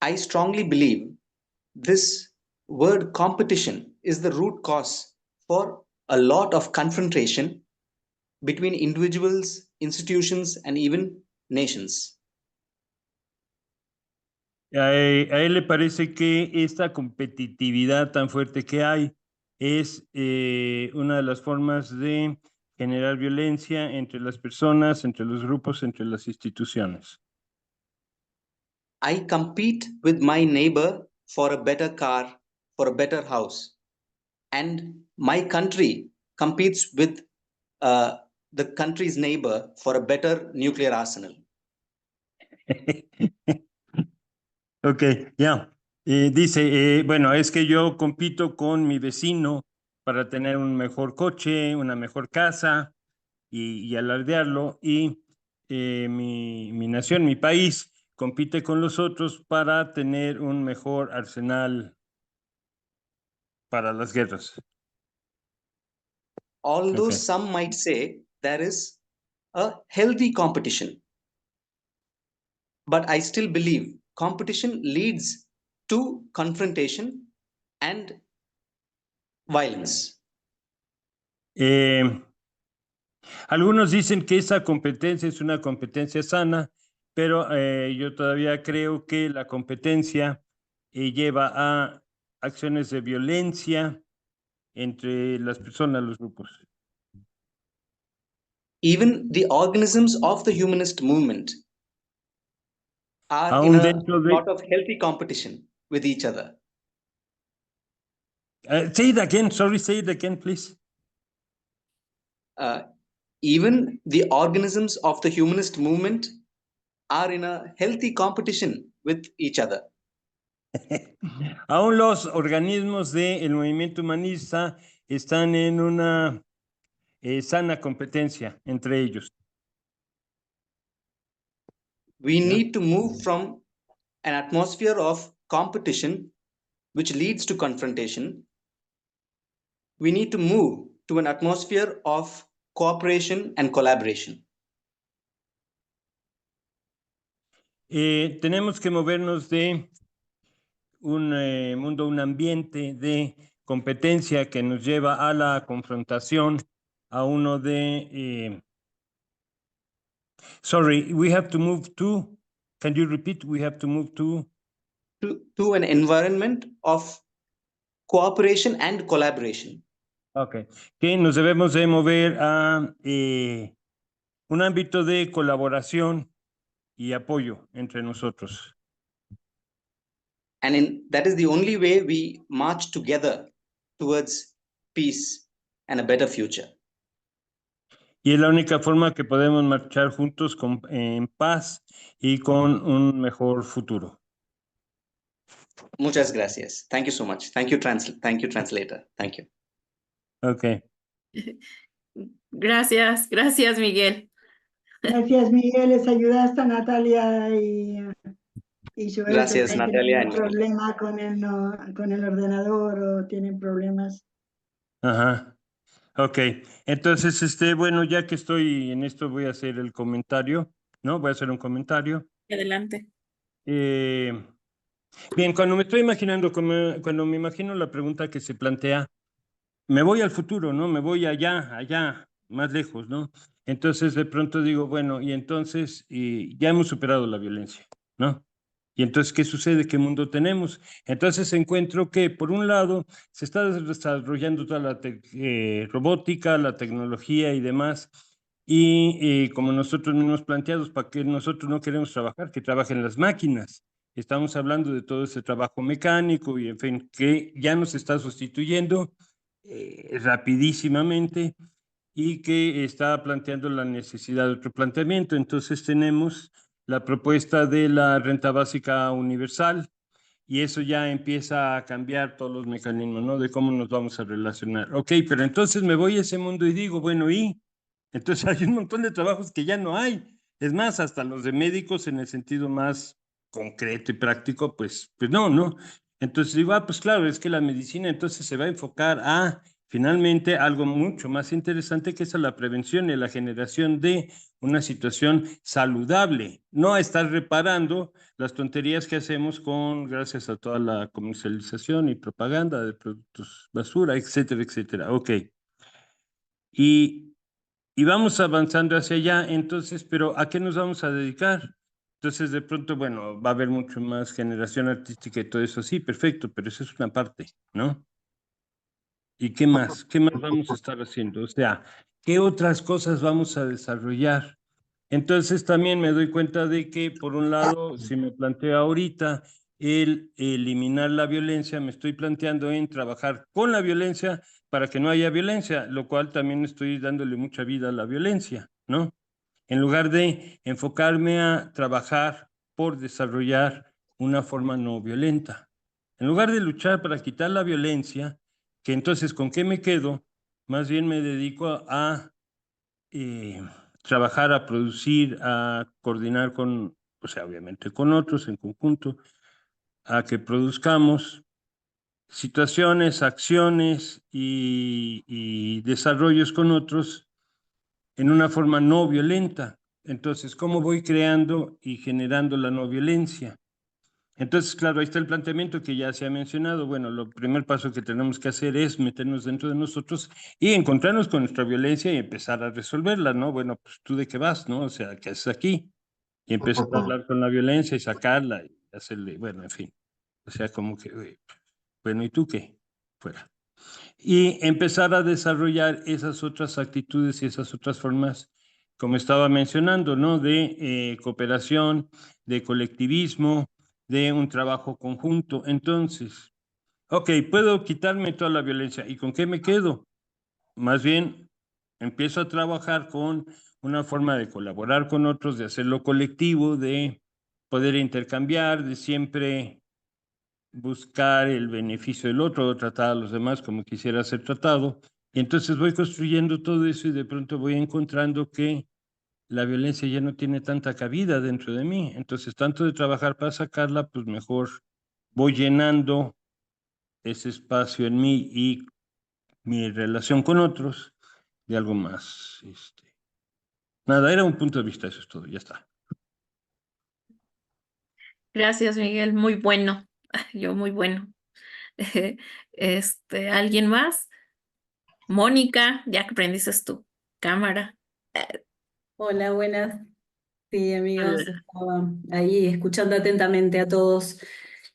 I strongly believe this word competition is the root cause for a lot of confrontation between individuals, institutions, and even nations. A él le parece que esta competitividad tan fuerte que hay es una de las formas de generar violencia entre las personas, entre los grupos, entre las instituciones. I compete with my neighbor for a better car, for a better house. And my country competes with the country's neighbor for a better nuclear arsenal. Ok, ya. Dice, bueno, es que yo compito con mi vecino para tener un mejor coche, una mejor casa y alardearlo. Y mi nación, mi país, compite con los otros para tener un mejor arsenal para las guerras. Although Okay. some might say there is a healthy competition, but I still believe competition leads to confrontation and violence. Algunos dicen que esa competencia es una competencia sana, pero yo todavía creo que la competencia lleva a acciones de violencia entre las personas, los grupos. Even the organisms of the humanist movement are Aún in a dentro de... lot of healthy competition with each other. Say it again, sorry, say it again, please. Even the organisms of the humanist movement are in a healthy competition with each other. Aún los organismos del movimiento humanista están en una sana competencia entre ellos. We need to move from an atmosphere of competition, which leads to confrontation. We need to move to an atmosphere of cooperation and collaboration. Tenemos que movernos de un mundo, un ambiente de competencia que nos lleva a la confrontación, a uno de... sorry, we have to move to... Can you repeat? We have to move to an environment of cooperation and collaboration. Okay. Que nos debemos de mover a un ámbito de colaboración y apoyo entre nosotros. And that is the only way we march together towards peace and a better future. Y es la única forma que podemos marchar juntos en paz y con un mejor futuro. Muchas gracias. Thank you so much. Thank you, translator. Thank you. Okay. Gracias, gracias, Miguel. Gracias, Miguel. Les ayudaste a Natalia y Joel. Gracias, que Natalia. tienen problema con el ordenador o tienen problemas. Ajá. Ok. Entonces, bueno, ya que estoy en esto, voy a hacer el comentario, ¿no? Voy a hacer un comentario. Adelante. Bien, cuando me estoy imaginando, cuando me imagino la pregunta que se plantea, me voy al futuro, ¿no? Me voy allá, más lejos, ¿no? Entonces de pronto digo, bueno, y entonces ya hemos superado la violencia, ¿no? Y entonces, ¿qué sucede? ¿Qué mundo tenemos? Entonces encuentro que, por un lado, se está desarrollando toda la robótica, la tecnología y demás, y como nosotros mismos planteados, ¿para qué nosotros no queremos trabajar? Que trabajen las máquinas. Estamos hablando de todo ese trabajo mecánico y, en fin, que ya nos está sustituyendo rapidísimamente y que está planteando la necesidad de otro planteamiento. Entonces tenemos la propuesta de la renta básica universal y eso ya empieza a cambiar todos los mecanismos, ¿no? De cómo nos vamos a relacionar. Ok, pero entonces me voy a ese mundo y digo, bueno, entonces hay un montón de trabajos que ya no hay. Es más, hasta los de médicos en el sentido más concreto y práctico, pues no. Entonces digo, pues claro, es que la medicina entonces se va a enfocar a finalmente algo mucho más interesante que es a la prevención y la generación de una situación saludable, no a estar reparando las tonterías que hacemos gracias a toda la comercialización y propaganda de productos basura, etcétera, etcétera. Ok. Y vamos avanzando hacia allá, entonces, pero ¿a qué nos vamos a dedicar? Entonces, de pronto, bueno, va a haber mucho más generación artística y todo eso, sí, perfecto, pero eso es una parte, ¿no? ¿Y qué más? ¿Qué más vamos a estar haciendo? O sea, ¿qué otras cosas vamos a desarrollar? Entonces, también me doy cuenta de que, por un lado, si me planteo ahorita el eliminar la violencia, me estoy planteando en trabajar con la violencia para que no haya violencia, lo cual también estoy dándole mucha vida a la violencia, ¿no? En lugar de enfocarme a trabajar por desarrollar una forma no violenta. En lugar de luchar para quitar la violencia, que entonces, ¿con qué me quedo? Más bien me dedico a trabajar, a producir, a coordinar con o sea, obviamente con otros en conjunto, a que produzcamos situaciones, acciones y desarrollos con otros en una forma no violenta. Entonces, ¿cómo voy creando y generando la no violencia? Entonces, claro, ahí está el planteamiento que ya se ha mencionado. Bueno, lo primer paso que tenemos que hacer es meternos dentro de nosotros y encontrarnos con nuestra violencia y empezar a resolverla, ¿no? Bueno, pues tú de qué vas, ¿no? O sea, ¿qué haces aquí? Y empezar a hablar con la violencia y sacarla y hacerle, bueno, en fin. O sea, como que, bueno, ¿y tú qué? Fuera. Y empezar a desarrollar esas otras actitudes y esas otras formas, como estaba mencionando, ¿no? De cooperación, de colectivismo, de un trabajo conjunto. Entonces, ok, puedo quitarme toda la violencia. ¿Y con qué me quedo? Más bien, empiezo a trabajar con una forma de colaborar con otros, de hacerlo colectivo, de poder intercambiar, de siempre buscar el beneficio del otro, o tratar a los demás como quisiera ser tratado. Y entonces voy construyendo todo eso y de pronto voy encontrando que la violencia ya no tiene tanta cabida dentro de mí. Entonces, tanto de trabajar para sacarla, pues mejor voy llenando ese espacio en mí y mi relación con otros de algo más. Nada, era un punto de vista, eso es todo, ya está. Gracias, Miguel, muy bueno. Yo muy bueno. ¿Alguien más? Mónica, ya que prendiste tu cámara. Hola, buenas. Sí, amigos, estaba ahí escuchando atentamente a todos.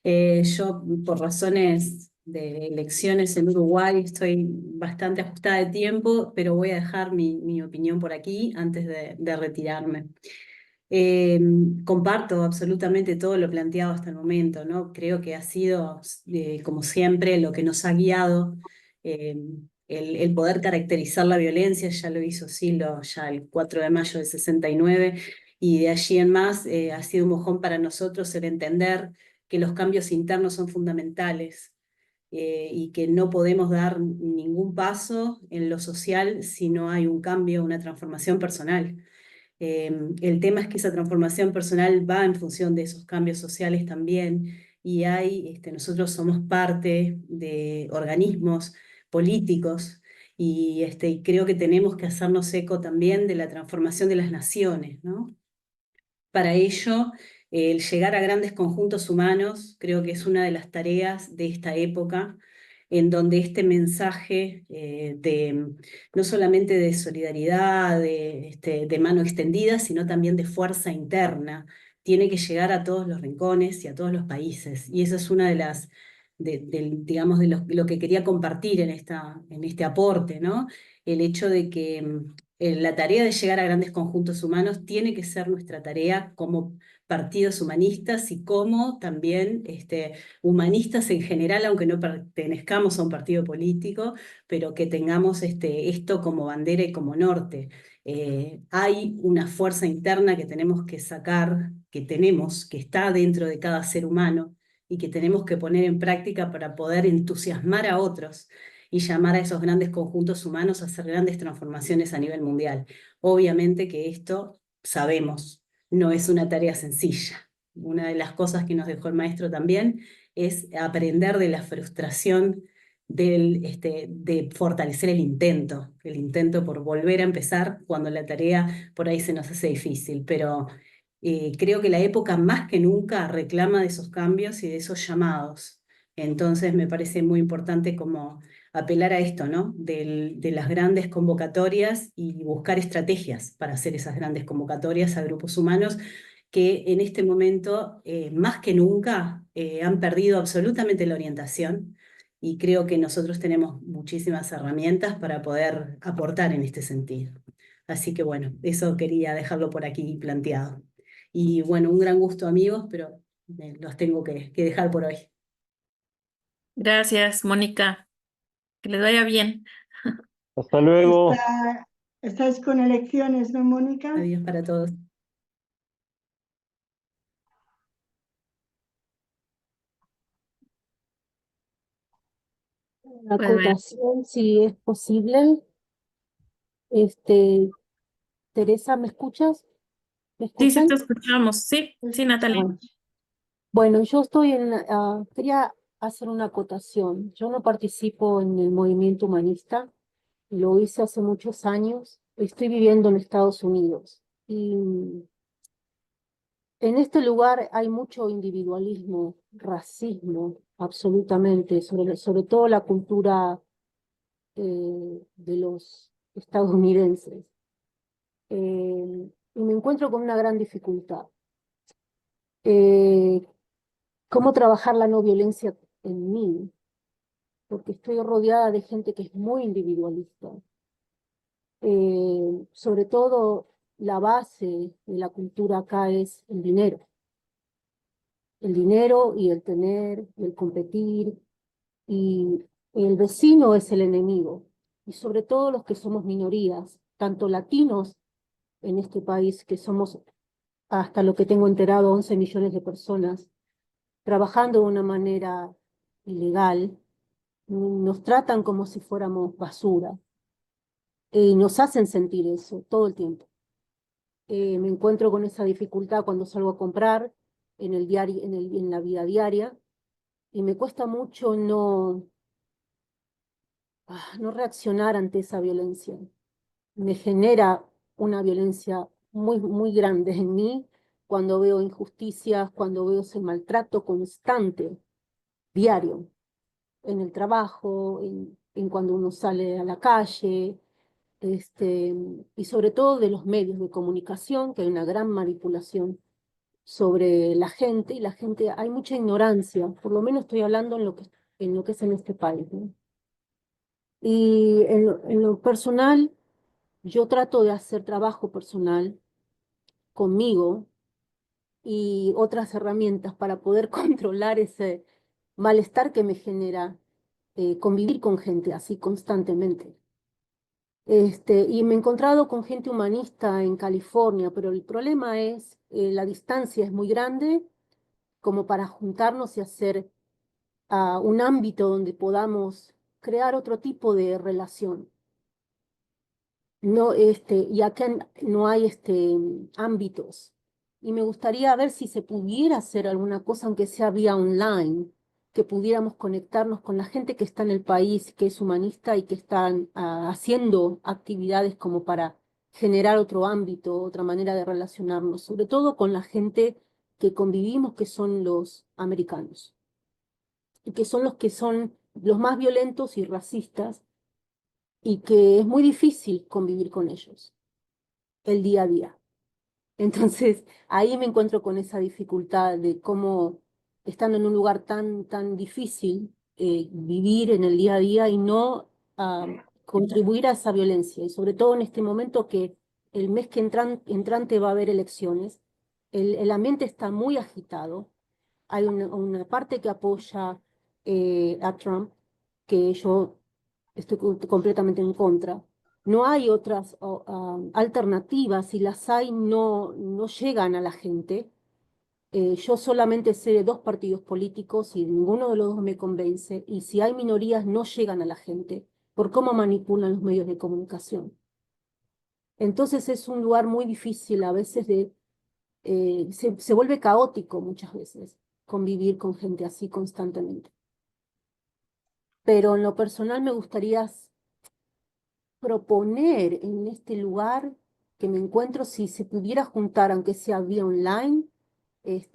Yo, por razones de elecciones en Uruguay, estoy bastante ajustada de tiempo, pero voy a dejar mi opinión por aquí antes de retirarme. Eh, Comparto absolutamente todo lo planteado hasta el momento, ¿no? Creo que ha sido, como siempre, lo que nos ha guiado, eh, el poder caracterizar la violencia. Ya lo hizo Silo ya el 4 de mayo del 69, y de allí en más ha sido un mojón para nosotros el entender que los cambios internos son fundamentales, y que no podemos dar ningún paso en lo social si no hay un cambio, una transformación personal. El tema es que esa transformación personal va en función de esos cambios sociales también, y nosotros somos parte de organismos políticos, y creo que tenemos que hacernos eco también de la transformación de las naciones, ¿no? Para ello, el llegar a grandes conjuntos humanos creo que es una de las tareas de esta época, en donde este mensaje no solamente de solidaridad, de mano extendida, sino también de fuerza interna, tiene que llegar a todos los rincones y a todos los países. Y eso es una de las, digamos, de lo que quería compartir en este aporte, ¿no? El hecho de que la tarea de llegar a grandes conjuntos humanos tiene que ser nuestra tarea como partidos humanistas y como también humanistas en general, aunque no pertenezcamos a un partido político, pero que tengamos esto como bandera y como norte. Hay una fuerza interna que tenemos que sacar, que está dentro de cada ser humano y que tenemos que poner en práctica para poder entusiasmar a otros y llamar a esos grandes conjuntos humanos a hacer grandes transformaciones a nivel mundial. Obviamente que esto, sabemos, no es una tarea sencilla. Una de las cosas que nos dejó el maestro también es aprender de la frustración de fortalecer el intento por volver a empezar cuando la tarea por ahí se nos hace difícil. Pero creo que la época más que nunca reclama de esos cambios y de esos llamados. Entonces me parece muy importante como apelar a esto, ¿no? De las grandes convocatorias y buscar estrategias para hacer esas grandes convocatorias a grupos humanos que en este momento, más que nunca, han perdido absolutamente la orientación, y creo que nosotros tenemos muchísimas herramientas para poder aportar en este sentido. Así que bueno, eso quería dejarlo por aquí planteado. Y bueno, un gran gusto, amigos, pero los tengo que dejar por hoy. Gracias, Mónica. Que les vaya bien. Hasta luego. ¿Estáis con elecciones, no, Mónica? Adiós para todos. Una acotación, si es posible. Teresa, ¿me escuchas? ¿Me Sí, sí escuchan? te escuchamos. Sí, sí, Natalia. Bueno, yo estoy quería hacer una acotación. Yo no participo en el movimiento humanista, lo hice hace muchos años. Estoy viviendo en Estados Unidos y en este lugar hay mucho individualismo, racismo, absolutamente, sobre todo la cultura de los estadounidenses. Y me encuentro con una gran dificultad. ¿Cómo trabajar la no violencia en mí? Porque estoy rodeada de gente que es muy individualista. Sobre todo, la base de la cultura acá es el dinero. El dinero y el tener, y el competir, y el vecino es el enemigo. Y sobre todo los que somos minorías, tanto latinos en este país, que somos, hasta lo que tengo enterado, 11 millones de personas, trabajando de una manera ilegal, nos tratan como si fuéramos basura y nos hacen sentir eso todo el tiempo. Me encuentro con esa dificultad cuando salgo a comprar en el diario, en la vida diaria, y me cuesta mucho no reaccionar ante esa violencia. Me genera una violencia muy, muy grande en mí cuando veo injusticias, cuando veo ese maltrato constante, diario, en el trabajo, en cuando uno sale a la calle, y sobre todo de los medios de comunicación, que hay una gran manipulación sobre la gente, y la gente, hay mucha ignorancia, por lo menos estoy hablando en lo que es en este país, ¿no? Y en lo personal, yo trato de hacer trabajo personal conmigo y otras herramientas para poder controlar ese malestar que me genera convivir con gente así constantemente. Y me he encontrado con gente humanista en California, pero el problema es la distancia es muy grande como para juntarnos y hacer un ámbito donde podamos crear otro tipo de relación. No, y acá no hay ámbitos. Y me gustaría ver si se pudiera hacer alguna cosa, aunque sea vía online, que pudiéramos conectarnos con la gente que está en el país, que es humanista y que están haciendo actividades como para generar otro ámbito, otra manera de relacionarnos, sobre todo con la gente que convivimos, que son los americanos, y que son los más violentos y racistas, y que es muy difícil convivir con ellos el día a día. Entonces, ahí me encuentro con esa dificultad de cómo, estando en un lugar tan difícil, vivir en el día a día y no contribuir a esa violencia. Y sobre todo en este momento que el mes que entrante va a haber elecciones, el ambiente está muy agitado. Hay una parte que apoya a Trump, que yo estoy completamente en contra. No hay otras alternativas, y las hay, no llegan a la gente. Yo solamente sé de dos partidos políticos y ninguno de los dos me convence, y si hay minorías no llegan a la gente por cómo manipulan los medios de comunicación. Entonces es un lugar muy difícil a veces se vuelve caótico muchas veces convivir con gente así constantemente. Pero en lo personal me gustaría proponer en este lugar que me encuentro, si se pudiera juntar, aunque sea vía online,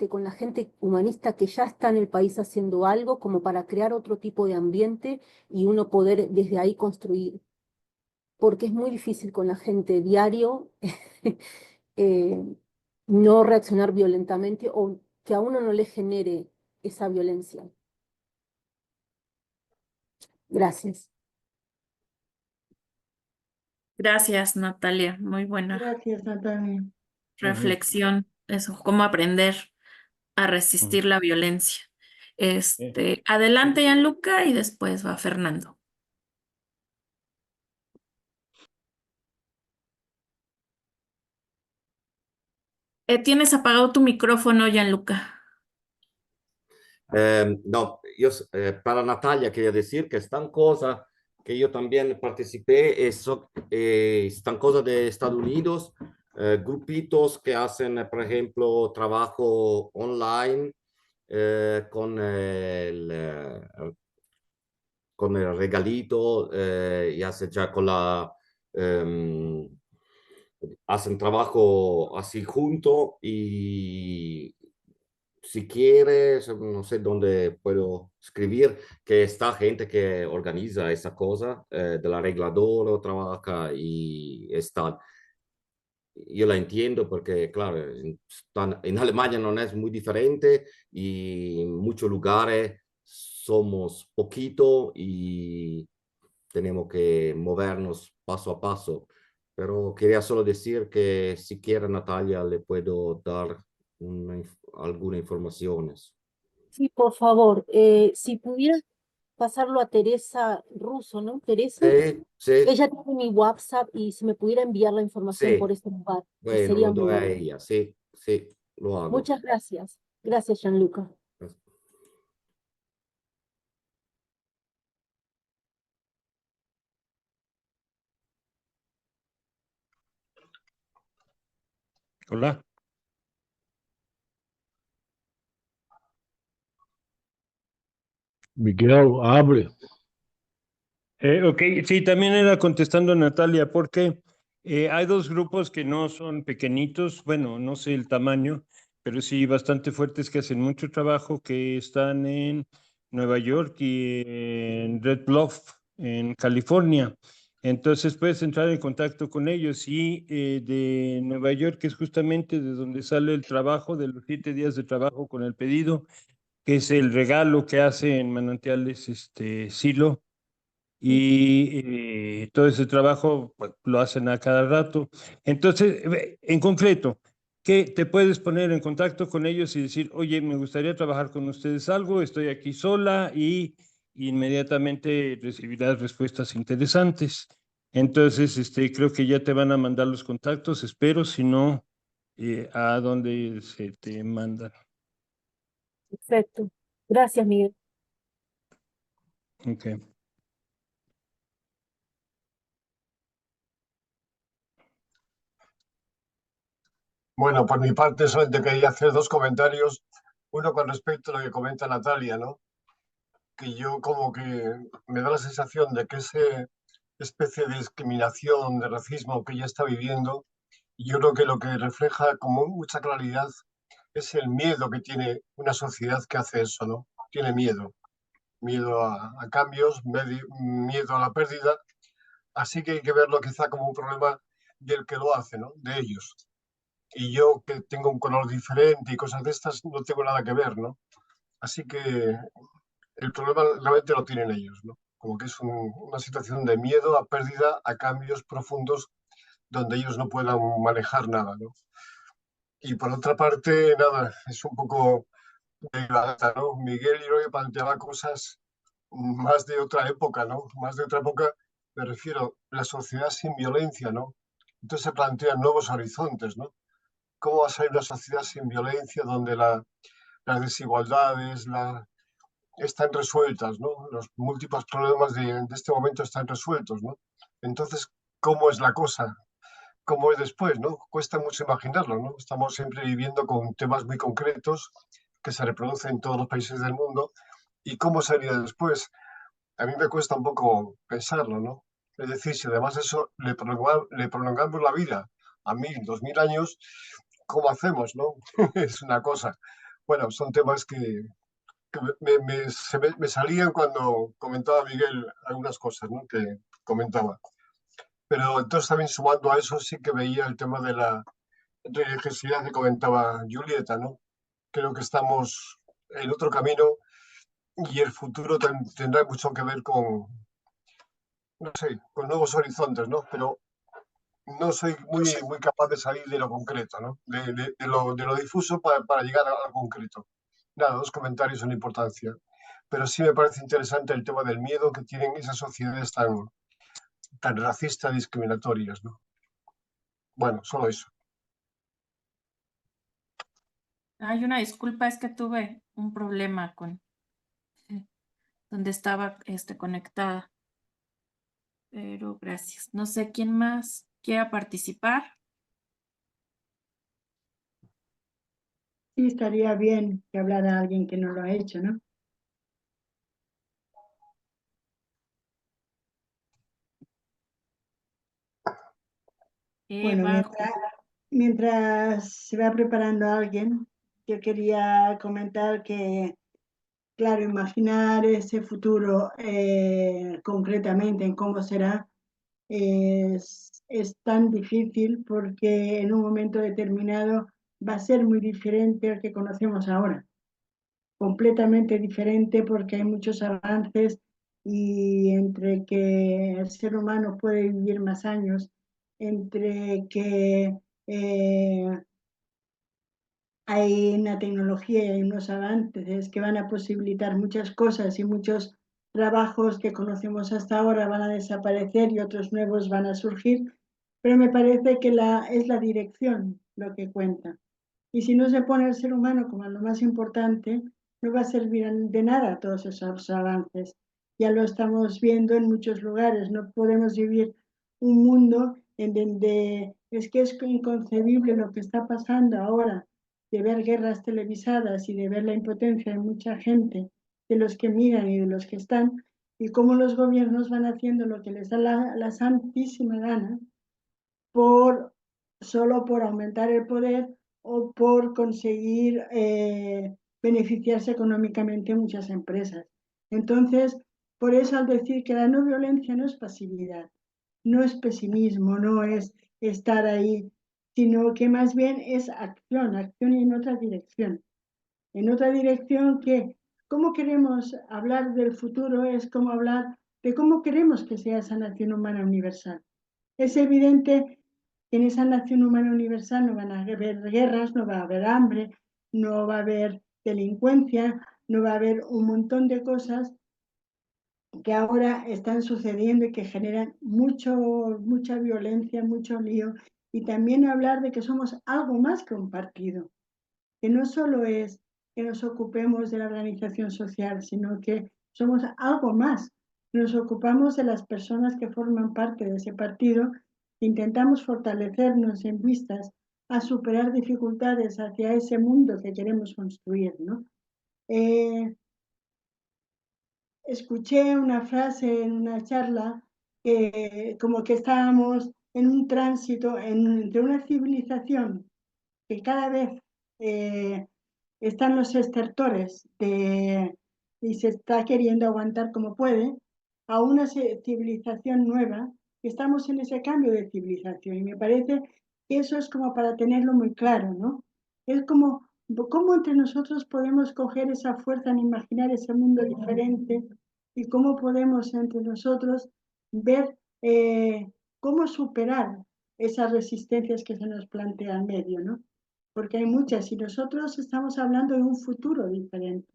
con la gente humanista que ya está en el país haciendo algo, como para crear otro tipo de ambiente y uno poder desde ahí construir. Porque es muy difícil con la gente diario no reaccionar violentamente o que a uno no le genere esa violencia. Gracias. Gracias, Natalia. Muy buena Gracias, Natalia. reflexión. Eso, cómo aprender a resistir la violencia. Adelante, Gianluca, y después va Fernando. Tienes apagado tu micrófono, Gianluca. No, para Natalia quería decir que están cosas que yo también participé, están cosas de Estados Unidos, grupitos que hacen, por ejemplo, trabajo online con el regalito, ya sea ya con hacen trabajo así junto y si quieres, no sé dónde puedo escribir, que está gente que organiza esa cosa, del arreglador trabaja y está. Yo la entiendo porque, claro, en Alemania no es muy diferente y en muchos lugares somos poquito y tenemos que movernos paso a paso. Pero quería solo decir que si quiere, Natalia, le puedo dar algunas informaciones. Sí, por favor, si pudiera pasarlo a Teresa Russo, ¿no? Teresa, Sí, ella tiene mi WhatsApp y si me pudiera enviar la información por sí. este lugar, Bueno, sería lo muy doy a bueno. ella, sí, sí, lo hago. Muchas gracias. Gracias, Gianluca. Hola. Miguel, abre. Ok, sí, también era contestando a Natalia, porque hay dos grupos que no son pequeñitos, bueno, no sé el tamaño, pero sí bastante fuertes que hacen mucho trabajo, que están en Nueva York y en Red Bluff, en California. Entonces puedes entrar en contacto con ellos y de Nueva York, que es justamente de donde sale el trabajo, de los 7 días de trabajo con el pedido, que es el regalo que hace en Manantiales Silo y todo ese trabajo pues, lo hacen a cada rato. Entonces, en concreto, que te puedes poner en contacto con ellos y decir, oye, me gustaría trabajar con ustedes algo, estoy aquí sola y inmediatamente recibirás respuestas interesantes. Entonces, creo que ya te van a mandar los contactos, espero, si no, a dónde se te mandan. Perfecto. Gracias, Miguel. Okay. Bueno, por mi parte solamente quería hacer dos comentarios. Uno con respecto a lo que comenta Natalia, ¿no? Que yo como que me da la sensación de que esa especie de discriminación, de racismo que ella está viviendo, yo creo que lo que refleja con mucha claridad es el miedo que tiene una sociedad que hace eso, ¿no? Tiene miedo, miedo a cambios, miedo a la pérdida, así que hay que verlo quizá como un problema del que lo hace, ¿no? De ellos. Y yo que tengo un color diferente y cosas de estas, no tengo nada que ver, ¿no? Así que el problema realmente lo tienen ellos, ¿no? Como que es una situación de miedo a pérdida, a cambios profundos donde ellos no puedan manejar nada, ¿no? Y por otra parte, nada, es un poco de gata, ¿no? Miguel yo creo que planteaba cosas más de otra época, ¿no? Más de otra época, me refiero, la sociedad sin violencia, ¿no? Entonces se plantean nuevos horizontes, ¿no? ¿Cómo va a ser una sociedad sin violencia donde las desigualdades están resueltas, ¿no? Los múltiples problemas de este momento están resueltos, ¿no? Entonces, ¿cómo es la cosa? ¿Cómo es después, no? Cuesta mucho imaginarlo, ¿no? Estamos siempre viviendo con temas muy concretos que se reproducen en todos los países del mundo. ¿Y cómo sería después? A mí me cuesta un poco pensarlo, ¿no? Es decir, si además eso le prolongamos la vida a 1000, 2000 años, ¿cómo hacemos, no? Es una cosa. Bueno, son temas que me salían cuando comentaba Miguel algunas cosas, ¿no? Que comentaba. Pero entonces también sumando a eso sí que veía el tema de la religiosidad que comentaba Julieta, ¿no? Creo que estamos en otro camino y el futuro tendrá mucho que ver con, no sé, con nuevos horizontes, ¿no? Pero no soy muy capaz de salir de lo concreto, ¿no? De lo difuso para llegar a lo concreto. Nada, dos comentarios son importancia. Pero sí me parece interesante el tema del miedo que tienen esas sociedades tan racistas, discriminatorias, ¿no? Bueno, solo eso. Hay una disculpa, es que tuve un problema con donde estaba conectada. Pero gracias. No sé quién más quiera participar. sí estaría bien que hablara alguien que no lo ha hecho, ¿no? Bueno, mientras se va preparando alguien, yo quería comentar que, claro, imaginar ese futuro concretamente en cómo será es tan difícil porque en un momento determinado va a ser muy diferente al que conocemos ahora, completamente diferente porque hay muchos avances y entre que el ser humano puede vivir más años, entre que hay una tecnología y hay unos avances que van a posibilitar muchas cosas y muchos trabajos que conocemos hasta ahora van a desaparecer y otros nuevos van a surgir, pero me parece que es la dirección lo que cuenta. Y si no se pone el ser humano como lo más importante, no va a servir de nada todos esos avances. Ya lo estamos viendo en muchos lugares. No podemos vivir un mundo en donde es que es inconcebible lo que está pasando ahora, de ver guerras televisadas y de ver la impotencia de mucha gente, de los que miran y de los que están, y cómo los gobiernos van haciendo lo que les da la santísima gana solo por aumentar el poder o por conseguir beneficiarse económicamente muchas empresas. Entonces, por eso al decir que la no violencia no es pasividad, no es pesimismo, no es estar ahí, sino que más bien es acción, acción en otra dirección. En otra dirección que, ¿cómo queremos hablar del futuro? Es como hablar de cómo queremos que sea esa nación humana universal. Es evidente que en esa nación humana universal no van a haber guerras, no va a haber hambre, no va a haber delincuencia, no va a haber un montón de cosas que ahora están sucediendo y que generan mucha violencia, mucho lío. Y también hablar de que somos algo más que un partido, que no solo es que nos ocupemos de la organización social, sino que somos algo más. Nos ocupamos de las personas que forman parte de ese partido, intentamos fortalecernos en vistas a superar dificultades hacia ese mundo que queremos construir, ¿no? Escuché una frase en una charla como que estábamos en un tránsito entre una civilización que cada vez están los estertores y se está queriendo aguantar como puede, a una civilización nueva. Estamos en ese cambio de civilización y me parece que eso es como para tenerlo muy claro, ¿no? Es como cómo entre nosotros podemos coger esa fuerza en imaginar ese mundo diferente y cómo podemos entre nosotros ver cómo superar esas resistencias que se nos plantean en medio, ¿no? Porque hay muchas y nosotros estamos hablando de un futuro diferente.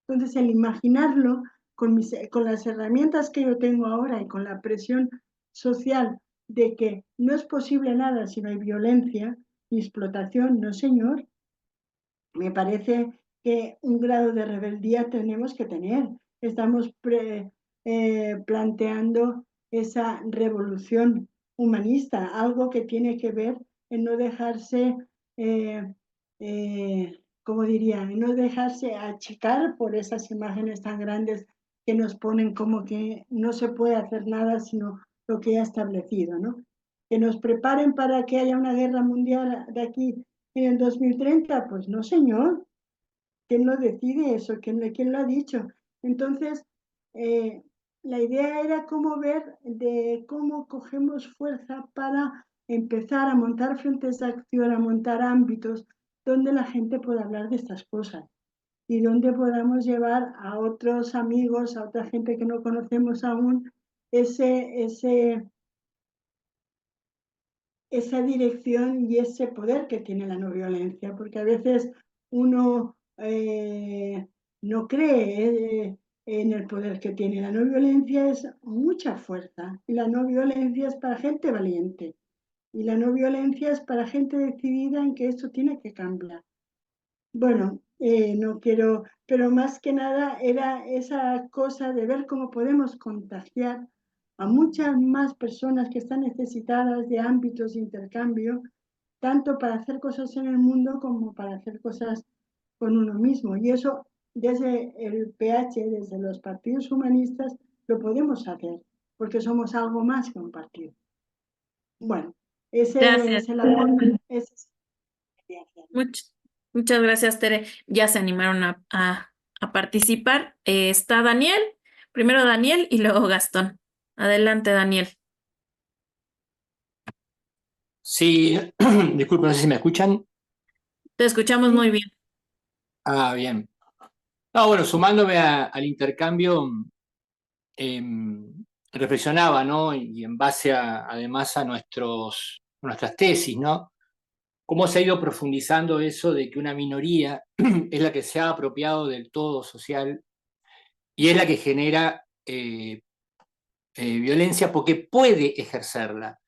Entonces, el imaginarlo con las herramientas que yo tengo ahora y con la presión social de que no es posible nada si no hay violencia y explotación, no señor, me parece que un grado de rebeldía tenemos que tener. Estamos planteando esa revolución humanista, algo que tiene que ver en no dejarse, como diría, en no dejarse achicar por esas imágenes tan grandes que nos ponen como que no se puede hacer nada sino lo que ya establecido, ¿no? Que nos preparen para que haya una guerra mundial de aquí en el 2030, pues no, señor. ¿Quién lo decide eso? ¿Quién lo ha dicho? Entonces, la idea era cómo ver de cómo cogemos fuerza para empezar a montar frentes de acción, a montar ámbitos donde la gente pueda hablar de estas cosas y donde podamos llevar a otros amigos, a otra gente que no conocemos aún, esa dirección y ese poder que tiene la no violencia, porque a veces uno no cree en el poder que tiene. La no violencia es mucha fuerza y la no violencia es para gente valiente y la no violencia es para gente decidida en que esto tiene que cambiar. Bueno, no quiero, pero más que nada era esa cosa de ver cómo podemos contagiar a muchas más personas que están necesitadas de ámbitos de intercambio, tanto para hacer cosas en el mundo como para hacer cosas con uno mismo. Y eso, desde el PH, desde los partidos humanistas, lo podemos hacer, porque somos algo más que un partido. Bueno, ese Gracias. es el aporte. Muchas gracias, Tere. Ya se animaron a participar. Está Daniel, primero Daniel y luego Gastón. Adelante, Daniel. Sí, disculpen, no sé si me escuchan. Te escuchamos muy bien. Ah, bien. No, bueno, sumándome al intercambio, reflexionaba, ¿no? Y en base además a nuestras tesis, ¿no? Cómo se ha ido profundizando eso de que una minoría es la que se ha apropiado del todo social y es la que genera violencia porque puede ejercerla.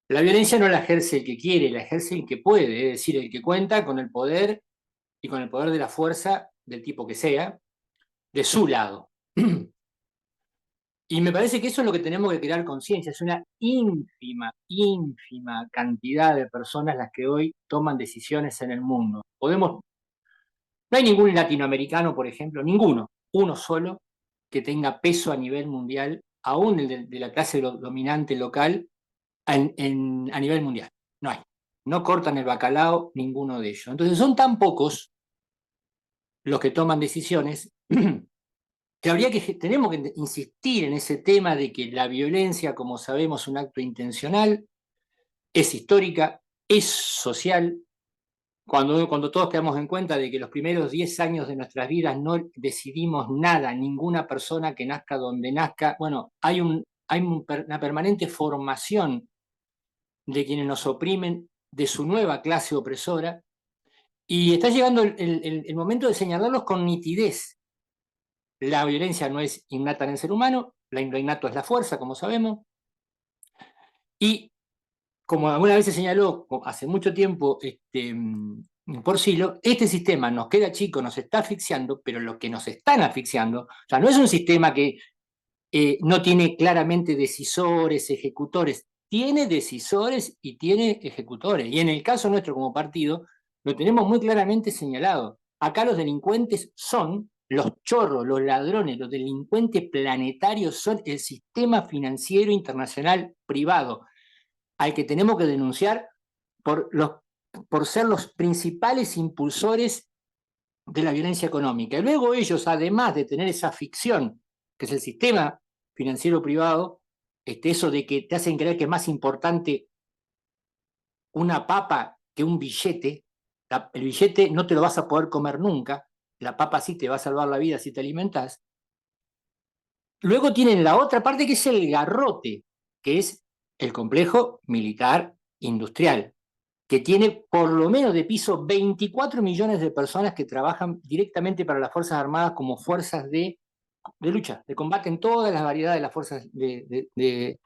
La violencia no la ejerce el que quiere, la ejerce el que puede, es decir, el que cuenta con el poder y con el poder de la fuerza del tipo que sea, de su lado. Y me parece que eso es lo que tenemos que crear conciencia, es una ínfima cantidad de personas las que hoy toman decisiones en el mundo. No hay ningún latinoamericano, por ejemplo, ninguno, uno solo, que tenga peso a nivel mundial, aún el de la clase dominante local, a nivel mundial. No hay. No cortan el bacalao ninguno de ellos. Entonces son tan pocos los que toman decisiones que tenemos que insistir en ese tema de que la violencia, como sabemos, es un acto intencional, es histórica, es social. Cuando todos quedamos en cuenta de que los primeros 10 años de nuestras vidas no decidimos nada, ninguna persona que nazca donde nazca, bueno, hay una permanente formación de quienes nos oprimen, de su nueva clase opresora, y está llegando el momento de señalarlos con nitidez. La violencia no es innata en el ser humano, lo innato es la fuerza, como sabemos, y como alguna vez se señaló hace mucho tiempo por Silo, este sistema nos queda chico, nos está asfixiando, pero lo que nos están asfixiando, o sea, no es un sistema que no tiene claramente decisores, ejecutores, tiene decisores y tiene ejecutores, y en el caso nuestro como partido, lo tenemos muy claramente señalado. Acá los delincuentes son los chorros, los ladrones, los delincuentes planetarios son el sistema financiero internacional privado, al que tenemos que denunciar por ser los principales impulsores de la violencia económica. Y luego ellos, además de tener esa ficción, que es el sistema financiero privado, eso de que te hacen creer que es más importante una papa que un billete, el billete no te lo vas a poder comer nunca, la papa sí te va a salvar la vida si te alimentas. Luego tienen la otra parte que es el garrote, que es el complejo militar industrial, que tiene por lo menos de piso 24 millones de personas que trabajan directamente para las Fuerzas Armadas como fuerzas de lucha, de combate en todas las variedades de las fuerzas, de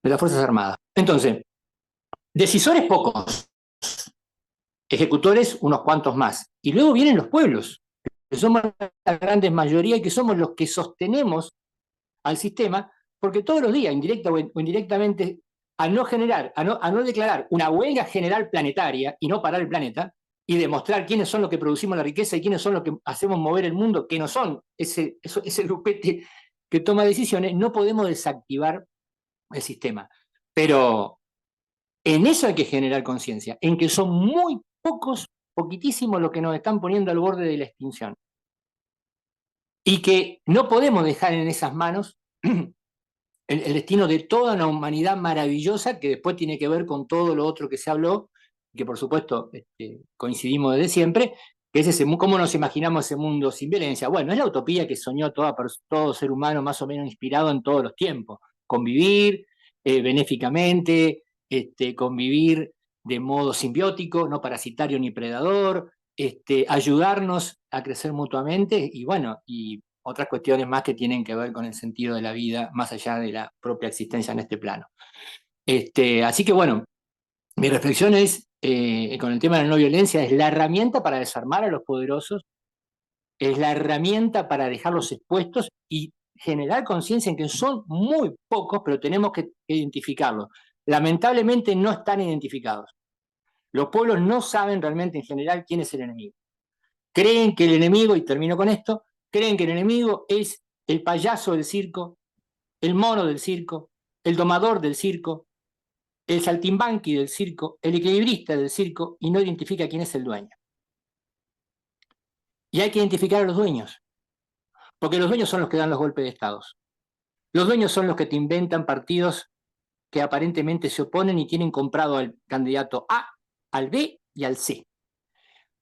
las Fuerzas Armadas. Entonces, decisores pocos, ejecutores unos cuantos más. Y luego vienen los pueblos, que somos la gran mayoría y que somos los que sostenemos al sistema, porque todos los días, indirecta o indirectamente, al no declarar una huelga general planetaria y no parar el planeta, y demostrar quiénes son los que producimos la riqueza y quiénes son los que hacemos mover el mundo, que no son ese grupete que toma decisiones, no podemos desactivar el sistema. Pero en eso hay que generar conciencia, en que son muy pocos, poquitísimos los que nos están poniendo al borde de la extinción. Y que no podemos dejar en esas manos el destino de toda una humanidad maravillosa que después tiene que ver con todo lo otro que se habló, que por supuesto coincidimos desde siempre, que es cómo nos imaginamos ese mundo sin violencia. Bueno, es la utopía que soñó todo ser humano más o menos inspirado en todos los tiempos. Convivir benéficamente, convivir de modo simbiótico, no parasitario ni predador, ayudarnos a crecer mutuamente y bueno, y otras cuestiones más que tienen que ver con el sentido de la vida, más allá de la propia existencia en este plano. Así que bueno, mi reflexión es, con el tema de la no violencia, es la herramienta para desarmar a los poderosos, es la herramienta para dejarlos expuestos y generar conciencia en que son muy pocos, pero tenemos que identificarlos. Lamentablemente no están identificados. Los pueblos no saben realmente en general quién es el enemigo. creen que el enemigo, y termino con esto, creen que el enemigo es el payaso del circo, el mono del circo, el domador del circo, el saltimbanqui del circo, el equilibrista del circo, y no identifica quién es el dueño. Y hay que identificar a los dueños, porque los dueños son los que dan los golpes de Estado. Los dueños son los que te inventan partidos que aparentemente se oponen y tienen comprado al candidato A, al B y al C.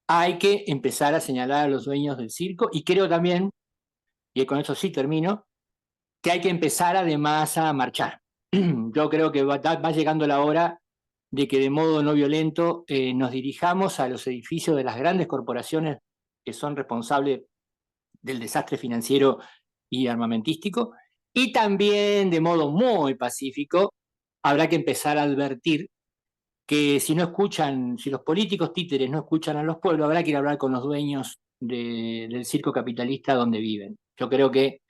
Hay que empezar a señalar a los dueños del circo, y creo también, y con eso sí termino, que hay que empezar además a marchar. Yo creo que va llegando la hora de que de modo no violento nos dirijamos a los edificios de las grandes corporaciones que son responsables del desastre financiero y armamentístico, y también de modo muy pacífico habrá que empezar a advertir que si no escuchan, si los políticos títeres no escuchan a los pueblos, habrá que ir a hablar con los dueños del circo capitalista donde viven. Yo creo que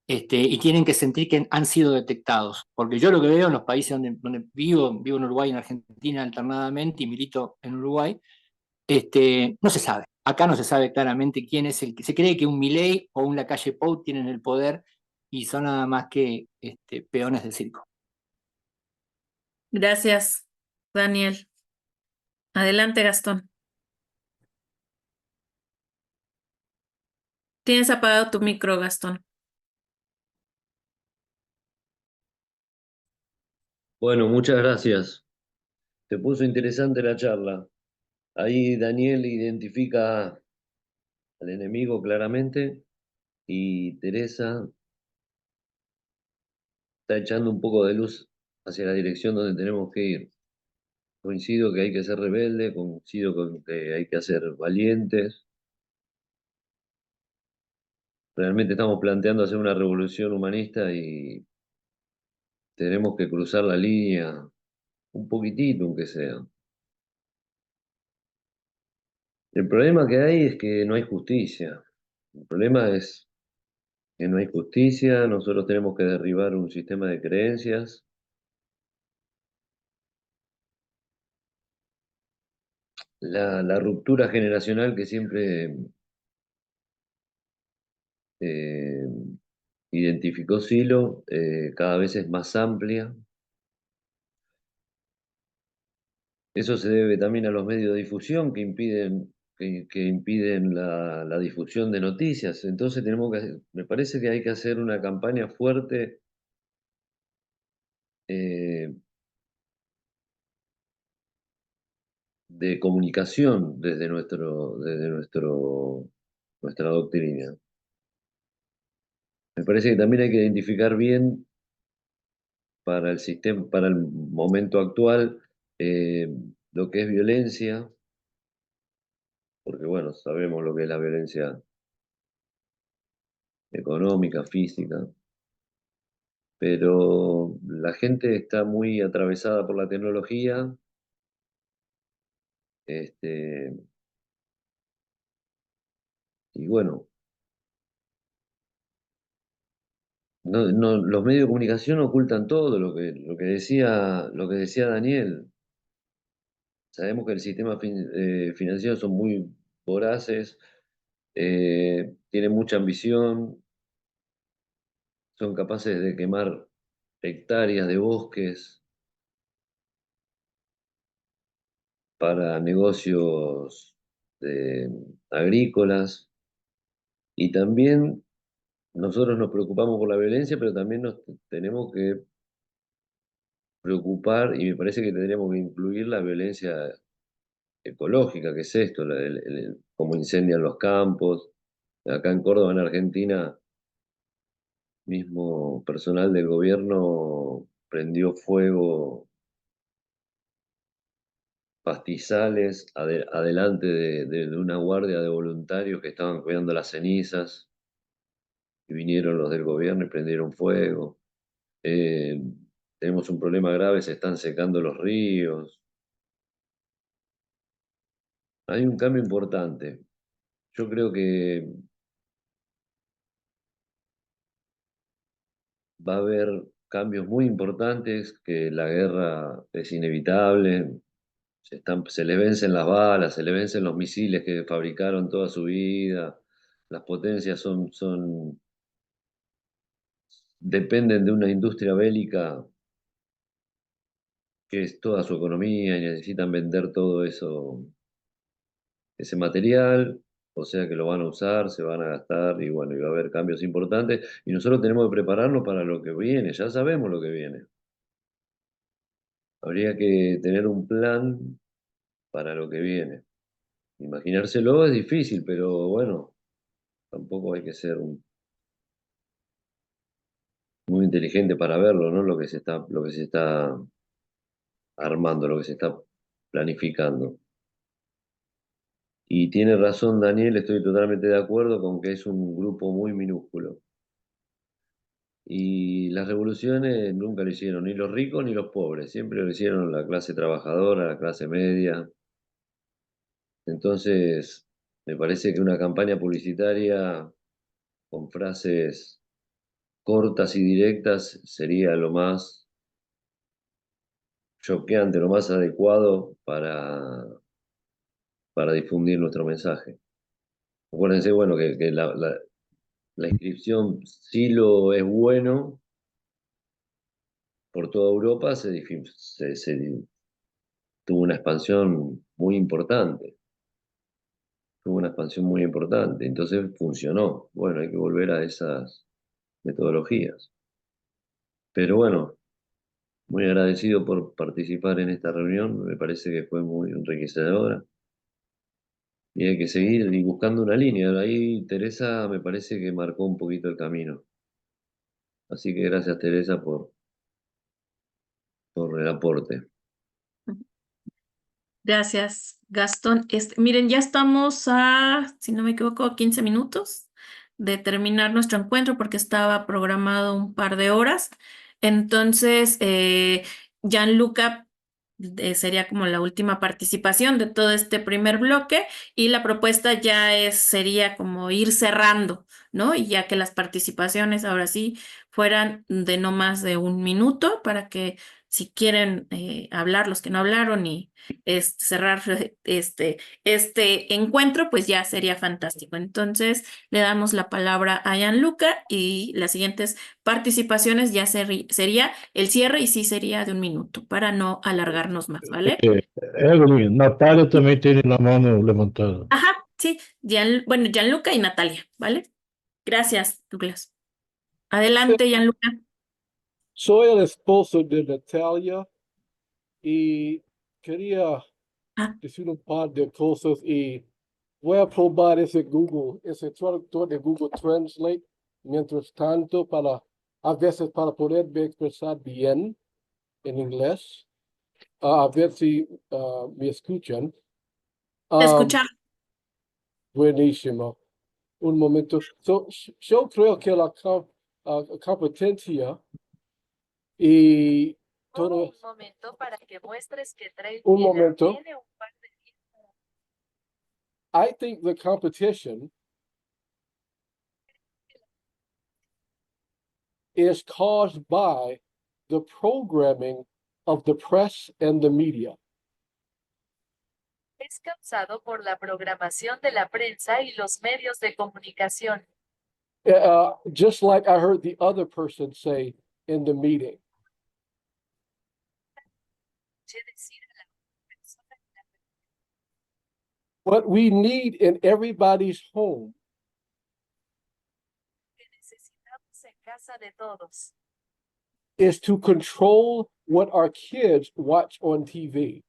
y tienen que sentir que han sido detectados, porque yo lo que veo en los países donde vivo en Uruguay, en Argentina alternadamente, y milito en Uruguay, no se sabe. Acá no se sabe claramente quién es el que se cree que un Milei o un Lacalle Pou tienen el poder y son nada más que peones del circo. Gracias, Daniel. Adelante, Gastón. Tienes apagado tu micro, Gastón. Bueno, muchas gracias. Se puso interesante la charla. Ahí Daniel identifica al enemigo claramente y Teresa está echando un poco de luz hacia la dirección donde tenemos que ir. Coincido que hay que ser rebelde, coincido con que hay que ser valientes. Realmente estamos planteando hacer una revolución humanista y tenemos que cruzar la línea un poquitito, aunque sea. El problema que hay es que no hay justicia. El problema es que no hay justicia, nosotros tenemos que derribar un sistema de creencias. La ruptura generacional que siempre identificó Silo cada vez es más amplia. Eso se debe también a los medios de difusión que impiden la difusión de noticias. Entonces me parece que hay que hacer una campaña fuerte de comunicación desde nuestra doctrina. Me parece que también hay que identificar bien para el sistema, para el momento actual, lo que es violencia, porque bueno, sabemos lo que es la violencia económica, física, pero la gente está muy atravesada por la tecnología, y bueno, los medios de comunicación ocultan todo lo que decía Daniel. Sabemos que el sistema financiero son muy voraces, tienen mucha ambición, son capaces de quemar hectáreas de bosques para negocios agrícolas, y también nosotros nos preocupamos por la violencia, pero también nos tenemos que preocupar, y me parece que tendríamos que incluir la violencia ecológica, que es esto, cómo incendian los campos. Acá en Córdoba, en Argentina, mismo personal del gobierno prendió fuego pastizales adelante de una guardia de voluntarios que estaban cuidando las cenizas, y vinieron los del gobierno y prendieron fuego. Tenemos un problema grave, se están secando los ríos. Hay un cambio importante. Yo creo que va a haber cambios muy importantes, que la guerra es inevitable. se les vencen las balas, se les vencen los misiles que fabricaron toda su vida. Las potencias dependen de una industria bélica que es toda su economía y necesitan vender todo eso, ese material, o sea que lo van a usar, se van a gastar y bueno, y va a haber cambios importantes y nosotros tenemos que prepararnos para lo que viene, ya sabemos lo que viene. Habría que tener un plan para lo que viene. Imaginárselo es difícil, pero bueno, tampoco hay que ser muy inteligente para verlo, ¿no? Lo que se está armando, lo que se está planificando. Y tiene razón Daniel, estoy totalmente de acuerdo con que es un grupo muy minúsculo. Y las revoluciones nunca lo hicieron ni los ricos ni los pobres, siempre lo hicieron la clase trabajadora, la clase media. Entonces, me parece que una campaña publicitaria con frases cortas y directas sería lo más choqueante, lo más adecuado para difundir nuestro mensaje. Acuérdense, bueno, que la inscripción Silo es bueno, por toda Europa tuvo una expansión muy importante. Tuvo una expansión muy importante, entonces funcionó. Bueno, hay que volver a esas metodologías. Pero bueno, muy agradecido por participar en esta reunión, me parece que fue muy enriquecedora. Y hay que seguir y buscando una línea. Ahí Teresa me parece que marcó un poquito el camino. Así que gracias Teresa por el aporte. Gracias, Gastón. Miren, ya estamos si no me equivoco, a 15 minutos de terminar nuestro encuentro porque estaba programado un par de horas. Entonces, Gianluca sería como la última participación de todo este primer bloque y la propuesta ya sería como ir cerrando, ¿no? Y ya que las participaciones ahora sí fueran de no más de 1 minuto para que si quieren hablar los que no hablaron y cerrar este encuentro, pues ya sería fantástico. Entonces, le damos la palabra a Gianluca y las siguientes participaciones ya sería el cierre y sí sería de 1 minuto para no alargarnos más, ¿vale? Evelyn, Natalia también tiene la mano levantada. Ajá, sí, bueno, Gianluca y Natalia, ¿vale? Gracias, Douglas. Adelante, Gianluca. Soy el esposo de Natalia y quería decir un par de cosas y voy a probar ese traductor de Google Translate mientras tanto a veces para poderme expresar bien en inglés. A ver si me escuchan. Escuchar. Buenísimo. Un momento. Yo creo que la competencia y todo. Un momento para que muestres que Trade Un momento. tiene un par de... I think the competition is caused by the programming of the press and the media. Es causado por la programación de la prensa y los medios de comunicación. Just like I heard the other person say in the meeting. What we need in everybody's home is to control what our kids watch on TV.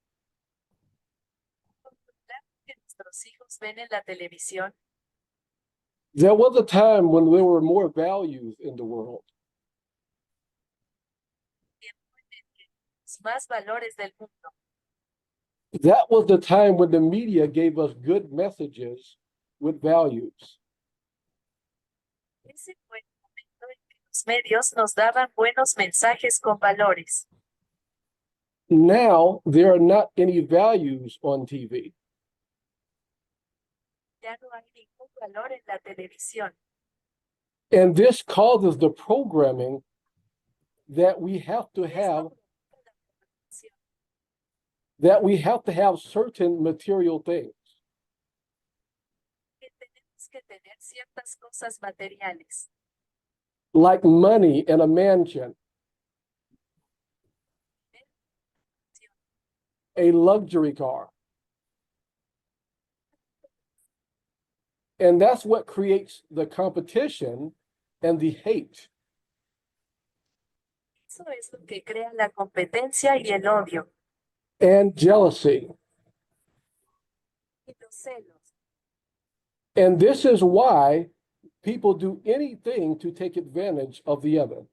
There was a time when there were more values in the world. Más valores del mundo. That was the time when the media gave us good messages with values. Ese fue el momento en que los medios nos daban buenos mensajes con valores. Now there are not any values on TV. Ya no hay ningún valor en la televisión. And this causes the programming that we have to have that we have to have certain material things. Que tenemos que tener ciertas cosas materiales, Like money and a mansion, a luxury car. And that's what creates the competition and the hate. eso es lo que crea la competencia y el odio And jealousy. y los celos. And this is why people do anything to take advantage of the other.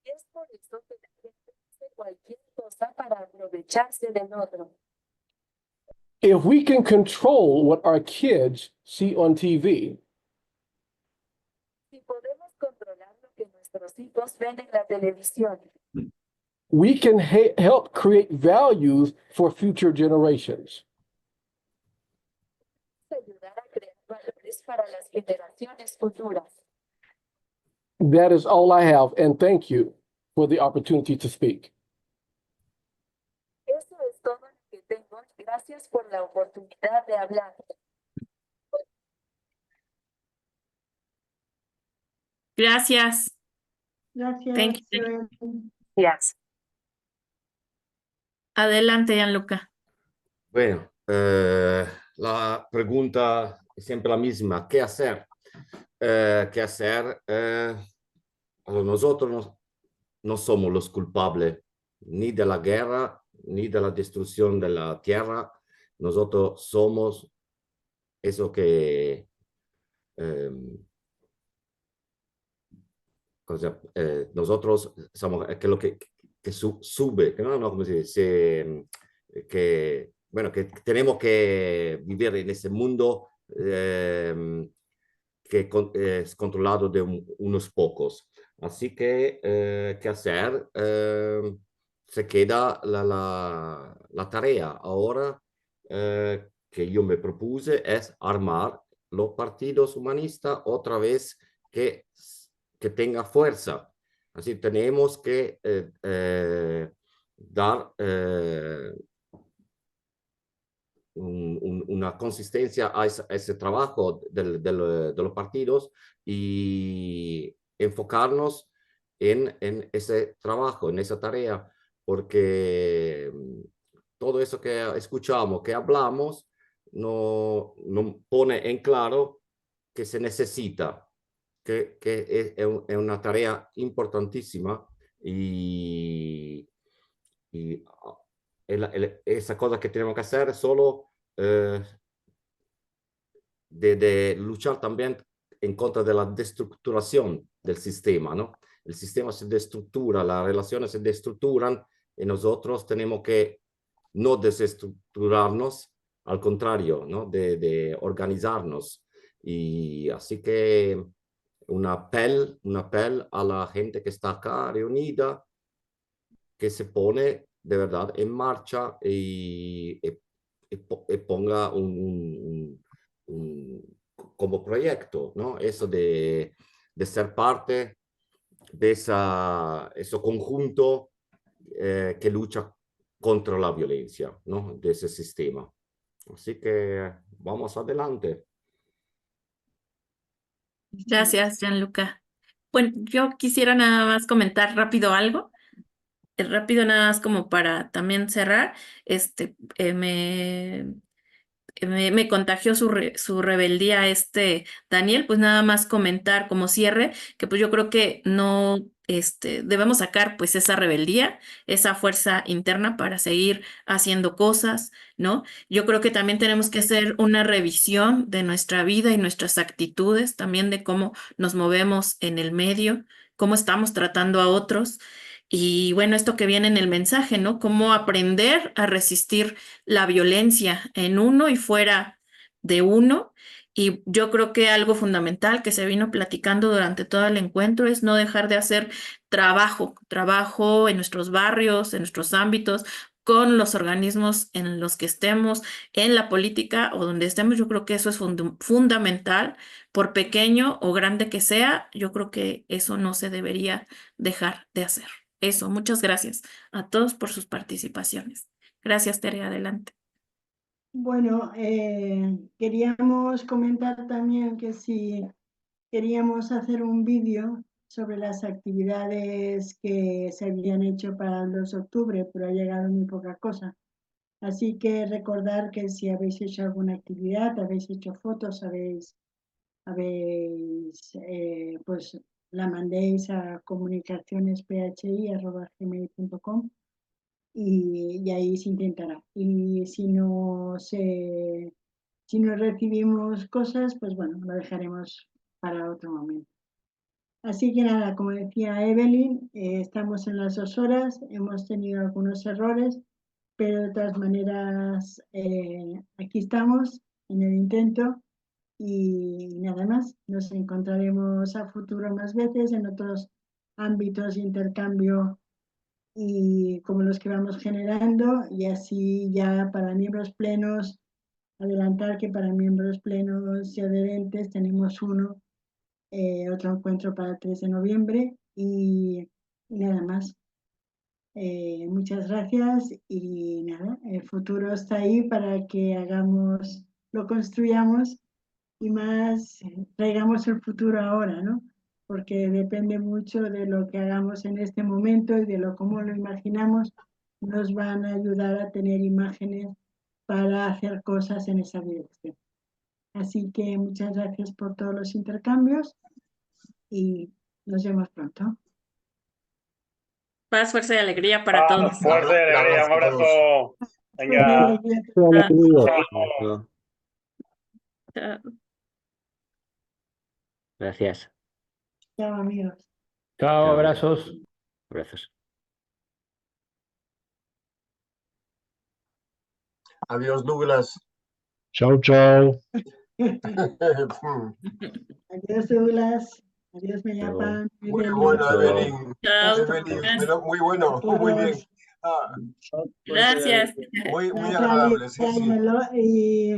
Y es por eso que la gente hace cualquier cosa para aprovecharse del otro. If we can control what our kids see on TV, Si podemos controlar lo que nuestros hijos ven en la televisión, we can help create values for future generations. ayudar a crear valores para las generaciones futuras. That is all I have, and thank you for the opportunity to speak. Eso es todo lo que tengo. Gracias por la oportunidad de hablar. Gracias. Gracias. Thank you. Gracias. Adelante, Gianluca. Bueno, la pregunta es siempre la misma. ¿Qué hacer? ¿Qué hacer? Nosotros no somos los culpables ni de la guerra, ni de la destrucción de la tierra. Nosotros somos eso que... nosotros somos que lo que sube, no, ¿cómo se dice? Que, bueno, que tenemos que vivir en ese mundo que es controlado de unos pocos. Así que, ¿qué hacer? Se queda la tarea ahora que yo me propuse es armar los partidos humanistas otra vez que tenga fuerza. Así tenemos que dar una consistencia a ese trabajo de los partidos y enfocarnos en ese trabajo, en esa tarea, porque todo eso que escuchamos, que hablamos, no pone en claro que se necesita, que es una tarea importantísima y esa cosa que tenemos que hacer es solo de luchar también en contra de la destructuración del sistema, ¿no? El sistema se destructura, las relaciones se destructuran y nosotros tenemos que no desestructurarnos, al contrario, ¿no? De organizarnos. Y así que un apel a la gente que está acá reunida, que se pone de verdad en marcha y ponga como proyecto, ¿no? Eso de ser parte de ese conjunto que lucha contra la violencia, ¿no? De ese sistema. Así que vamos adelante. Gracias, Gianluca. Bueno, yo quisiera nada más comentar rápido algo. Rápido nada más como para también cerrar. Me contagió su rebeldía Daniel, pues nada más comentar como cierre que pues yo creo que no debemos sacar pues esa rebeldía, esa fuerza interna para seguir haciendo cosas, ¿no? Yo creo que también tenemos que hacer una revisión de nuestra vida y nuestras actitudes, también de cómo nos movemos en el medio, cómo estamos tratando a otros. Y bueno, esto que viene en el mensaje, ¿no? Cómo aprender a resistir la violencia en uno y fuera de uno. Y yo creo que algo fundamental que se vino platicando durante todo el encuentro es no dejar de hacer trabajo en nuestros barrios, en nuestros ámbitos, con los organismos en los que estemos, en la política o donde estemos. Yo creo que eso es fundamental, por pequeño o grande que sea, yo creo que eso no se debería dejar de hacer. eso, muchas gracias a todos por sus participaciones. Gracias, Tere, adelante. Bueno, queríamos comentar también que si queríamos hacer un vídeo sobre las actividades que se habían hecho para el 2 de octubre, pero ha llegado muy poca cosa. Así que recordar que si habéis hecho alguna actividad, habéis hecho fotos, pues la mandéis a comunicacionesphi@gmail.com y ahí se intentará. Y si no recibimos cosas, pues bueno, lo dejaremos para otro momento. Así que nada, como decía Evelyn, estamos en las 2 horas, hemos tenido algunos errores, pero de todas maneras aquí estamos en el intento y nada más. Nos encontraremos a futuro más veces en otros ámbitos de intercambio y como los que vamos generando, y así ya para miembros plenos, adelantar que para miembros plenos y adherentes tenemos otro encuentro para el 3 de noviembre y nada más. Muchas gracias y nada, el futuro está ahí para que lo construyamos y más traigamos el futuro ahora, ¿no? Porque depende mucho de lo que hagamos en este momento y de cómo lo imaginamos, nos van a ayudar a tener imágenes para hacer cosas en esa dirección. Así que muchas gracias por todos los intercambios y nos vemos pronto. Paz, fuerza y alegría para todos. Fuerza y alegría, un abrazo. Venga. Chao. Gracias. Chao, amigos. Chao, abrazos. Abrazos. Adiós, Douglas. Chao, chao. Adiós, Douglas. Adiós, Mellapan. Muy bueno, Evelyn. Chao. Evelyn, muy bueno, muy bien. Gracias. Muy agradable, sí, sí. Y